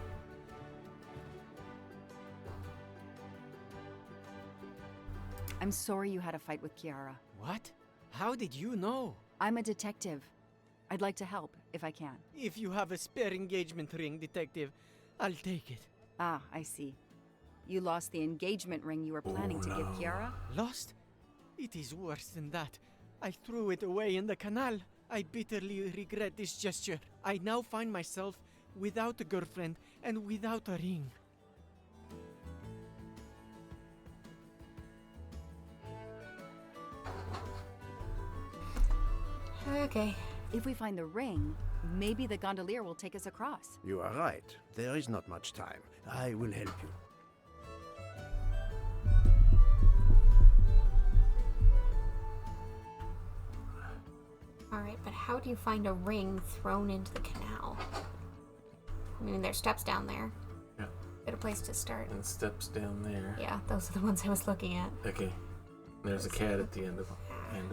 I'm sorry you had a fight with Kiara. What? How did you know? I'm a detective. I'd like to help, if I can. If you have a spare engagement ring, Detective, I'll take it. Ah, I see. You lost the engagement ring you were planning to give Kiara? Lost? It is worse than that. I threw it away in the canal. I bitterly regret this gesture. I now find myself without a girlfriend and without a ring. Okay. If we find the ring, maybe the gondolier will take us across. You are right. There is not much time. I will help you. Alright, but how do you find a ring thrown into the canal? I mean, there's steps down there. Yeah. Good a place to start. And steps down there. Yeah, those are the ones I was looking at. Okay. There's a cat at the end of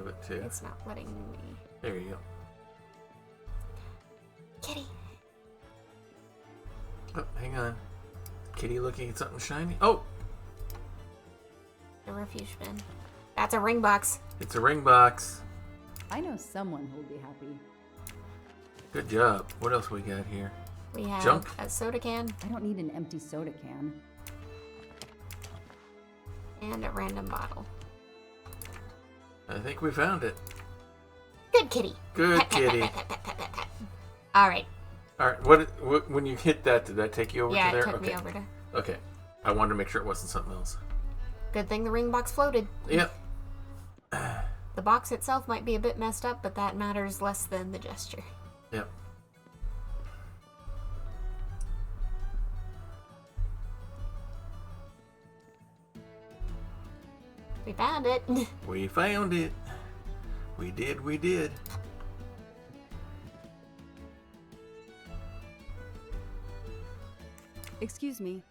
it too. It's not letting me. There you go. Kitty! Oh, hang on. Kitty looking at something shiny. Oh! The refuge bin. That's a ring box. It's a ring box. I know someone who'll be happy. Good job. What else we got here? We have Junk? a soda can I don't need an empty soda can. and a random bottle. I think we found it. Good kitty. Good Pet, pet, kitty. pet, pet, pet, pet, pet, pet. Alright. Alright, what when you hit that, did that take you over Yeah, to there? it took Okay. me over to. Okay. I wanted to make sure it wasn't something else. Good thing the ring box floated. Yep. The box itself might be a bit messed up, but that matters less than the gesture. Yep. We found it. We found it. We did. Excuse me.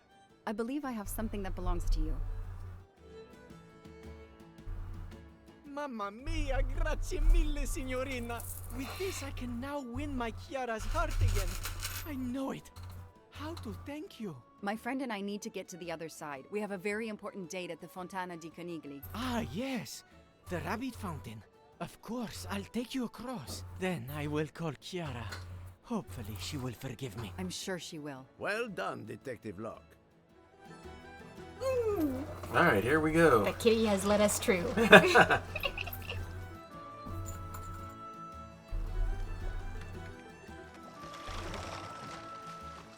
I believe I have something that belongs to you. Mamma mia, grazie mille, signorina. With this, I can now win my Chiara's heart again. I know it. How to thank you? My friend and I need to get to the other side. We have a very important date at the Fontana di Conigli. Ah, yes. The rabbit fountain. Of course, I'll take you across. Then I will call Chiara. Hopefully, she will forgive me. I'm sure she will. Well done, Detective Locke. Alright, here we go. The kitty has led us true.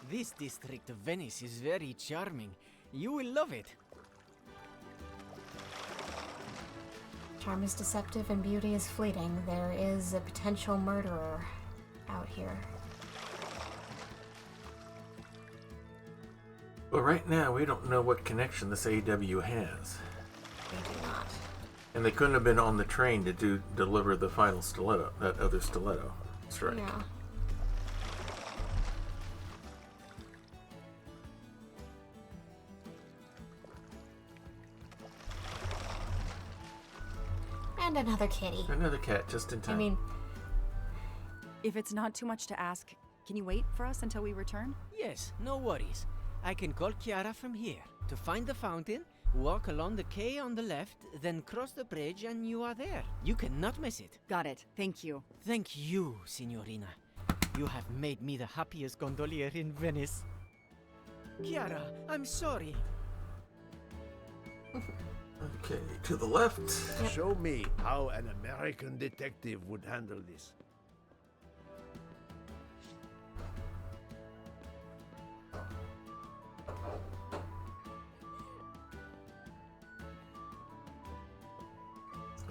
This district of Venice is very charming. You will love it. Charm is deceptive and beauty is fleeting. There is a potential murderer out here. Well, right now, we don't know what connection this AW has. We do not. And they couldn't have been on the train to deliver the final stiletto, that other stiletto strike. Yeah. And another kitty. Another cat, just in time. I mean, If it's not too much to ask, can you wait for us until we return? Yes, no worries. I can call Chiara from here. To find the fountain, walk along the quay on the left, then cross the bridge and you are there. You cannot miss it. Got it. Thank you. Thank you, Signorina. You have made me the happiest gondolier in Venice. Chiara, I'm sorry. Okay, to the left. Show me how an American detective would handle this.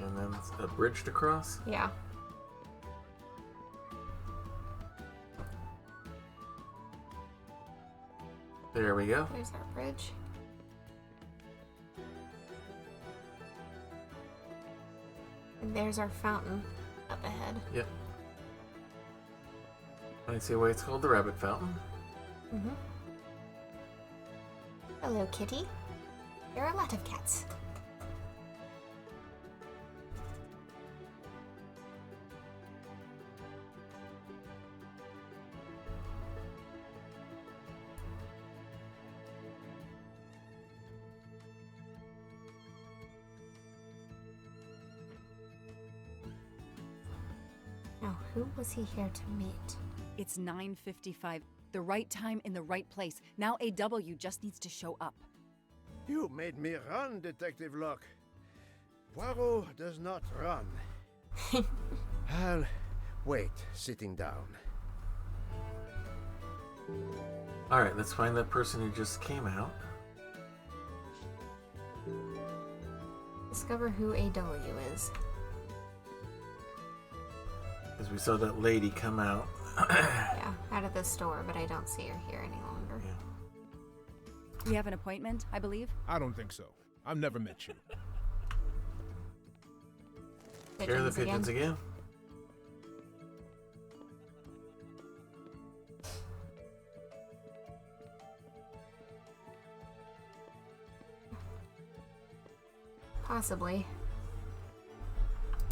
And then a bridge to cross. yeah. There we go. There's our bridge. And there's our fountain up ahead. Yep. I see why it's called the Rabbit Fountain. Mm-hmm. Hello, kitty. There are a lot of cats. Now, who was he here to meet? It's 9:55. The right time in the right place. Now AW just needs to show up. You made me run, Detective Locke. Poirot does not run. I'll wait, sitting down. Alright, let's find that person who just came out. Discover who AW is. Because we saw that lady come out. Yeah, out of the store, but I don't see her here any longer. Yeah. We have an appointment, I believe. I don't think so. I've never met you. Here are the pigeons again. Possibly.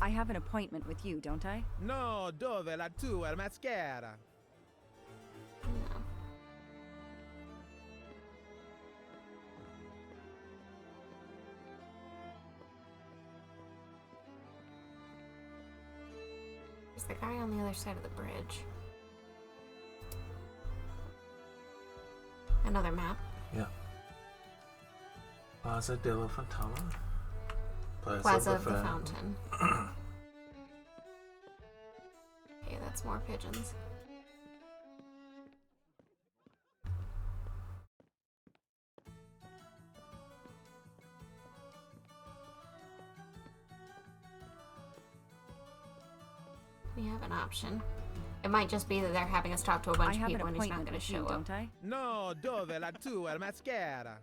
I have an appointment with you, don't I? No, dove la tua mascara? No. There's the guy on the other side of the bridge. Another map. Yeah. Plaza della Fontana. Plaza of the Fountain. Okay, that's more pigeons. We have an option. It might just be that they're having us talk to a bunch of people and he's not going to show up. Don't I? No, dove la tua mascara?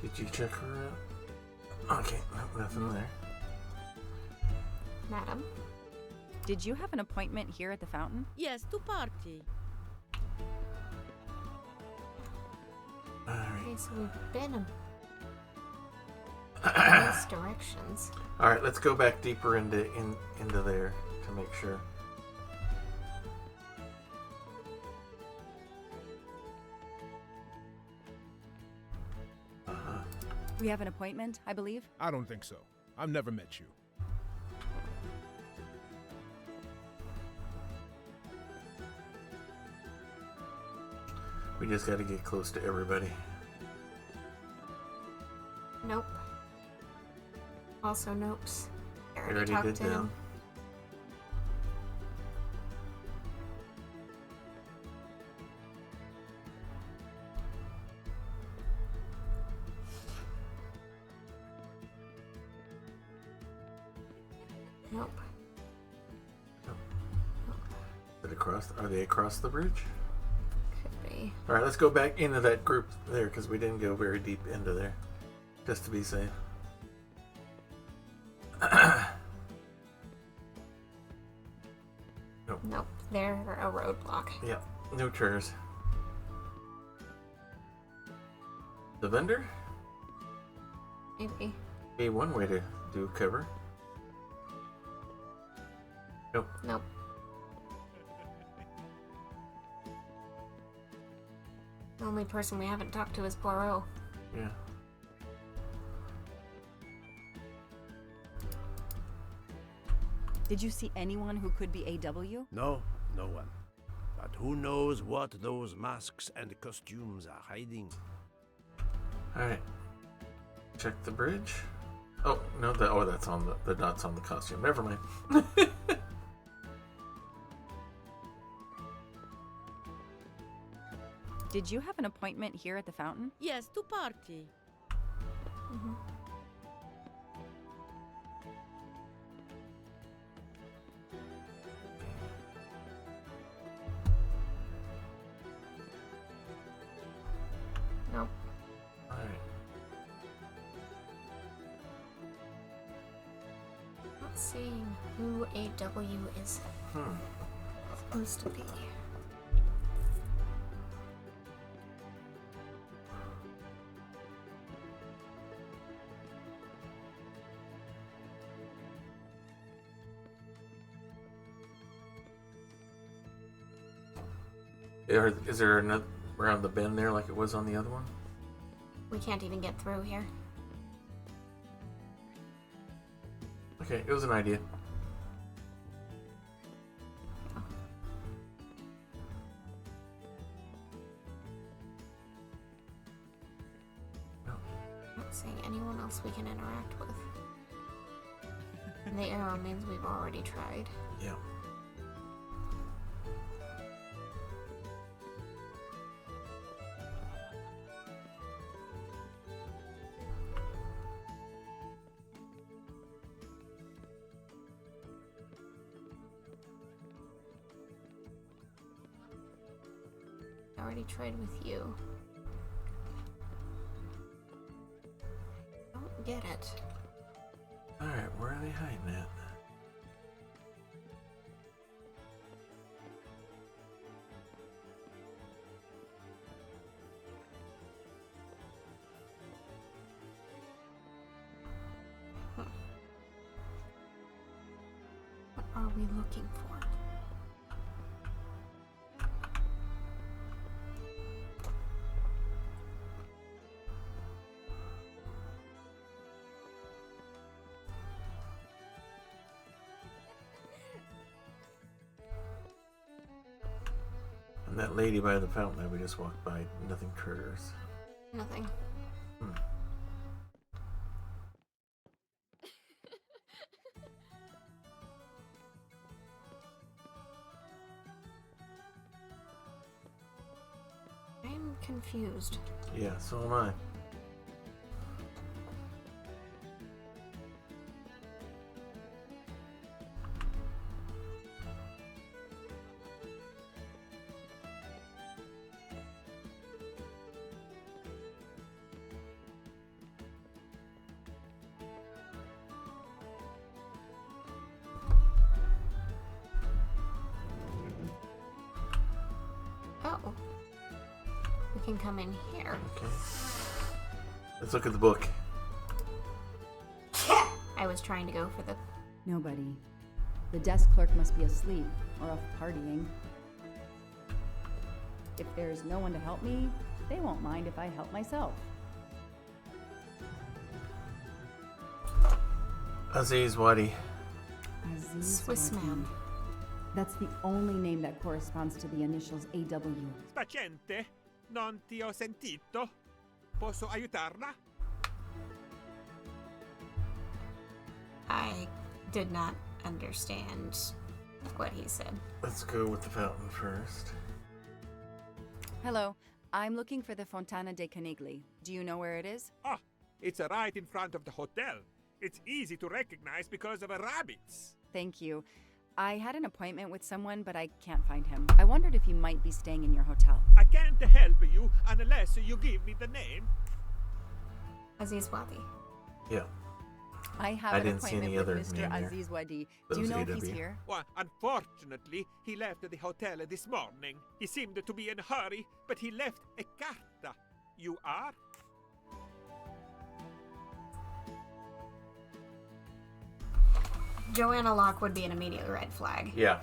Did you check her out? Okay, no, nothing there. Madam? Did you have an appointment here at the fountain? Yes, to party. Alright. Okay, so we've been in these directions. Alright, let's go back deeper into there to make sure. We have an appointment, I believe. I don't think so. I've never met you. We just got to get close to everybody. Nope. Also nopes. I I already already talked did to him. them. Nope. Is it across? Are they across the bridge? Could be. All right, let's go back into that group there because we didn't go very deep into there, just to be safe. Nope. Nope. They're a roadblock. Yeah, no chairs. The vendor? Maybe. Be one way to do cover. Nope. Nope. The only person we haven't talked to is Poirot. Yeah. Did you see anyone who could be AW? No, no one. But who knows what those masks and costumes are hiding? Alright. Check the bridge. Oh, no, that's on the dot's on the costume. Never mind. Did you have an appointment here at the fountain? Yes, to party. Mm-hmm. Nope. Alright. Not seeing who AW is. supposed to be? Is there another around the bend there like it was on the other one? We can't even get through here. Okay, it was an idea. Not seeing anyone else we can interact with. And the arrow means we've already tried. Yeah. I already tried with you. I don't get it. Alright, where are they hiding at? What are we looking for? And that lady by the fountain that we just walked by, nothing occurs. Nothing. I'm confused. Yeah, so am I. Oh. We can come in here. Okay. Let's look at the book. I was trying to go for the... Nobody. The desk clerk must be asleep or off partying. If there's no one to help me, they won't mind if I help myself. Aziz Wadi. Aziz Swiss Wadi. man. That's the only name that corresponds to the initials AW. Paziente, non ti ho sentito. Posso aiutarla? I did not understand what he said. Let's go with the fountain first. Hello. I'm looking for the Fontana dei Conigli. Do you know where it is? Ah, it's right in front of the hotel. It's easy to recognize because of the rabbits. Thank you. I had an appointment with someone, but I can't find him. I wondered if he might be staying in your hotel. I can't help you unless you give me the name. Aziz Wadi. Yeah. I have I an didn't see appointment any other with Mr. name there. Aziz Wadi. That Do you was know if he's AW. here? Well, unfortunately, he left the hotel this morning. He seemed to be in a hurry, but he left a carta. You are? Joanna Locke would be an immediate red flag. Yeah.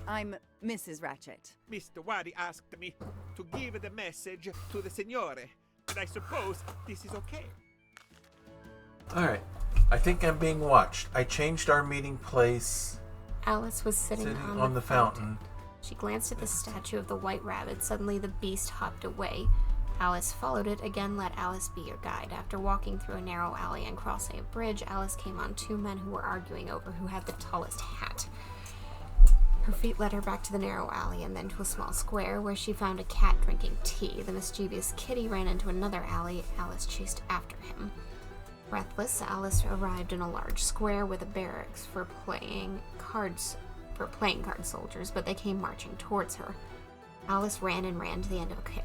I'm Mrs. Rachet. Mr. Wadi asked me to give the message to the signore, and I suppose this is okay. Alright. I think I'm being watched. I changed our meeting place. Alice was sitting On the fountain. She glanced at the statue of the white rabbit. Suddenly the beast hopped away. Alice followed it. Again, let Alice be your guide. After walking through a narrow alley and crossing a bridge, Alice came on two men who were arguing over who had the tallest hat. Her feet led her back to the narrow alley and then to a small square where she found a cat drinking tea. The mischievous kitty ran into another alley. Alice chased after him. Breathless, Alice arrived in a large square with a barracks for playing card soldiers, but they came marching towards her. Alice ran and ran to the end of a quay.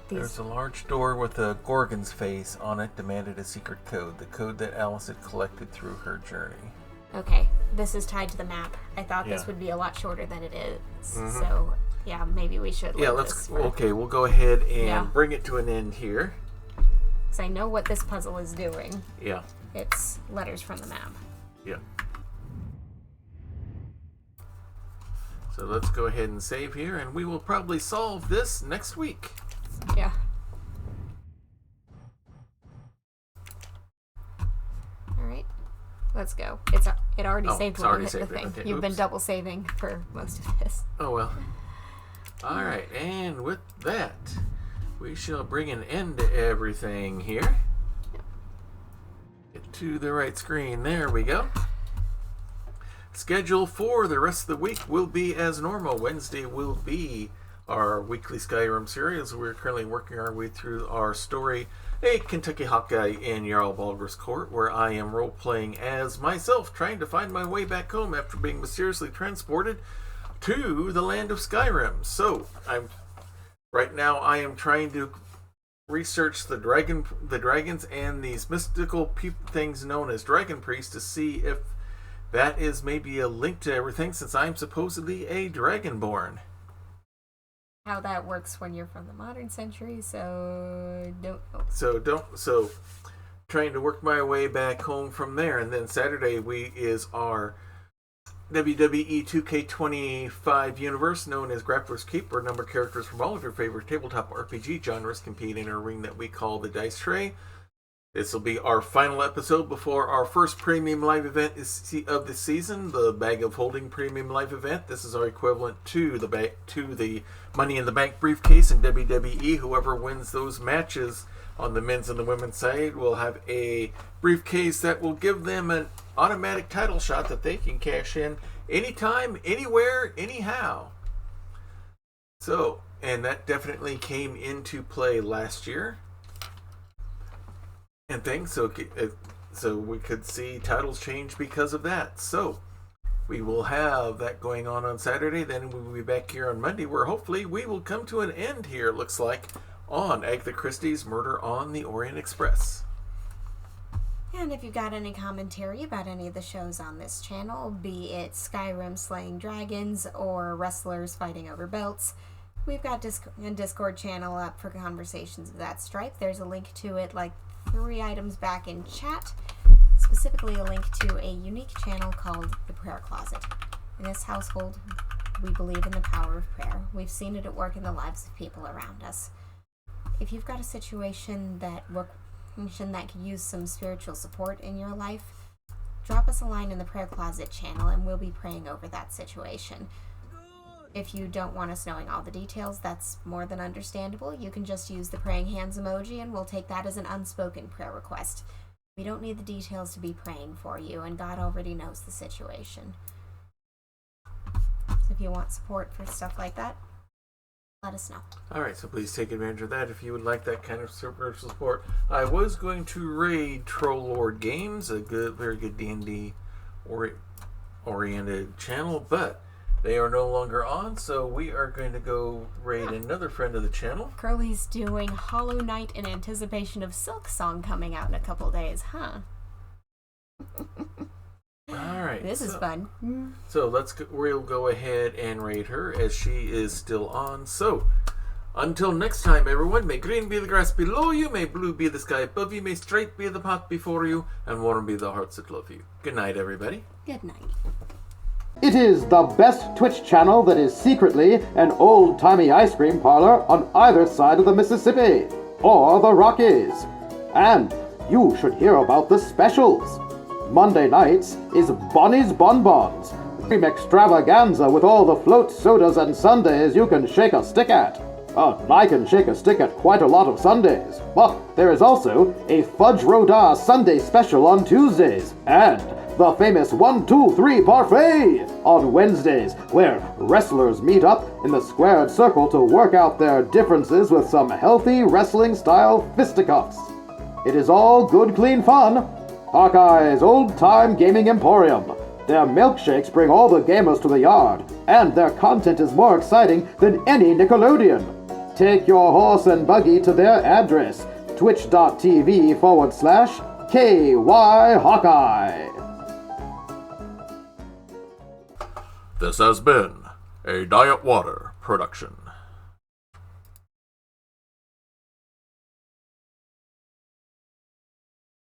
There's a large door with a Gorgon's face on it demanded a secret code, the code that Alice had collected through her journey. Okay, this is tied to the map. I thought this Yeah. would be a lot shorter than it is. So, yeah, maybe we should. Yeah, leave let's. this for- Okay, we'll go ahead and Yeah. bring it to an end here. Because I know what this puzzle is doing. Yeah. It's letters from the map. Yeah. So let's go ahead and save here, and we will probably solve this next week. Yeah. All right. Let's go. It already Oh, saved it's when already I hit saved the it. thing. Okay, You've been oops. double saving for most of this. Oh well. All right, and with that, we shall bring an end to everything here. Get to the right screen. There we go. Schedule for the rest of the week will be as normal. Wednesday will be our weekly Skyrim series. We're currently working our way through our story, A Kentucky Hawkeye in Jarl Balgor's Court, where I am role-playing as myself, trying to find my way back home after being mysteriously transported to the land of Skyrim. So, right now I am trying to research the dragons and these mystical things known as dragon priests to see if that is maybe a link to everything, since I'm supposedly a dragonborn. How that works when you're from the modern century, so don't know. So trying to work my way back home from there, and then Saturday is our WWE 2K25 universe known as Grappler's Keep, where a number of characters from all of your favorite tabletop RPG genres compete in a ring that we call the Dice Tray. This will be our final episode before our first premium live event of the season, the Bag of Holding premium live event. This is our equivalent to the Money in the Bank briefcase in WWE. Whoever wins those matches on the men's and the women's side will have a briefcase that will give them an automatic title shot that they can cash in anytime, anywhere, anyhow. So, and that definitely came into play last year. And things, so we could see titles change because of that. So we will have that going on Saturday. Then we'll be back here on Monday, where hopefully we will come to an end here, it looks like, on Agatha Christie's Murder on the Orient Express. And if you've got any commentary about any of the shows on this channel, be it Skyrim slaying dragons or wrestlers fighting over belts, we've got a Discord channel up for conversations of that stripe. There's a link to it like 3 items back in chat, specifically a link to a unique channel called the Prayer Closet. In this household, we believe in the power of prayer. We've seen it at work in the lives of people around us. If you've got a situation that could use some spiritual support in your life, drop us a line in the Prayer Closet channel and we'll be praying over that situation. If you don't want us knowing all the details, that's more than understandable. You can just use the praying hands emoji and we'll take that as an unspoken prayer request. We don't need the details to be praying for you, and God already knows the situation. So if you want support for stuff like that, let us know. Alright, so please take advantage of that if you would like that kind of spiritual support. I was going to raid Troll Lord Games, a very good D&D oriented channel, but they are no longer on, so we are going to go raid another friend of the channel. Curly's doing Hollow Knight in anticipation of Silk Song coming out in a couple days, huh? Alright. This is fun. So we'll go ahead and raid her as she is still on. So, until next time, everyone, may green be the grass below you, may blue be the sky above you, may straight be the path before you, and warm be the hearts that love you. Good night, everybody. Good night. It is the best Twitch channel that is secretly an old-timey ice cream parlor on either side of the Mississippi, or the Rockies. And you should hear about the specials. Monday nights is Bonnie's Bonbons, cream extravaganza with all the float sodas and sundaes you can shake a stick at. I can shake a stick at quite a lot of Sundays, but there is also a Fudge Rodin Sunday special on Tuesdays, and the famous 1, 2, 3 parfait on Wednesdays, where wrestlers meet up in the squared circle to work out their differences with some healthy wrestling-style fisticuffs. It is all good, clean fun. Hawkeye's old-time gaming emporium. Their milkshakes bring all the gamers to the yard, and their content is more exciting than any Nickelodeon. Take your horse and buggy to their address, twitch.tv/KY Hawkeye. This has been a Diet Water production.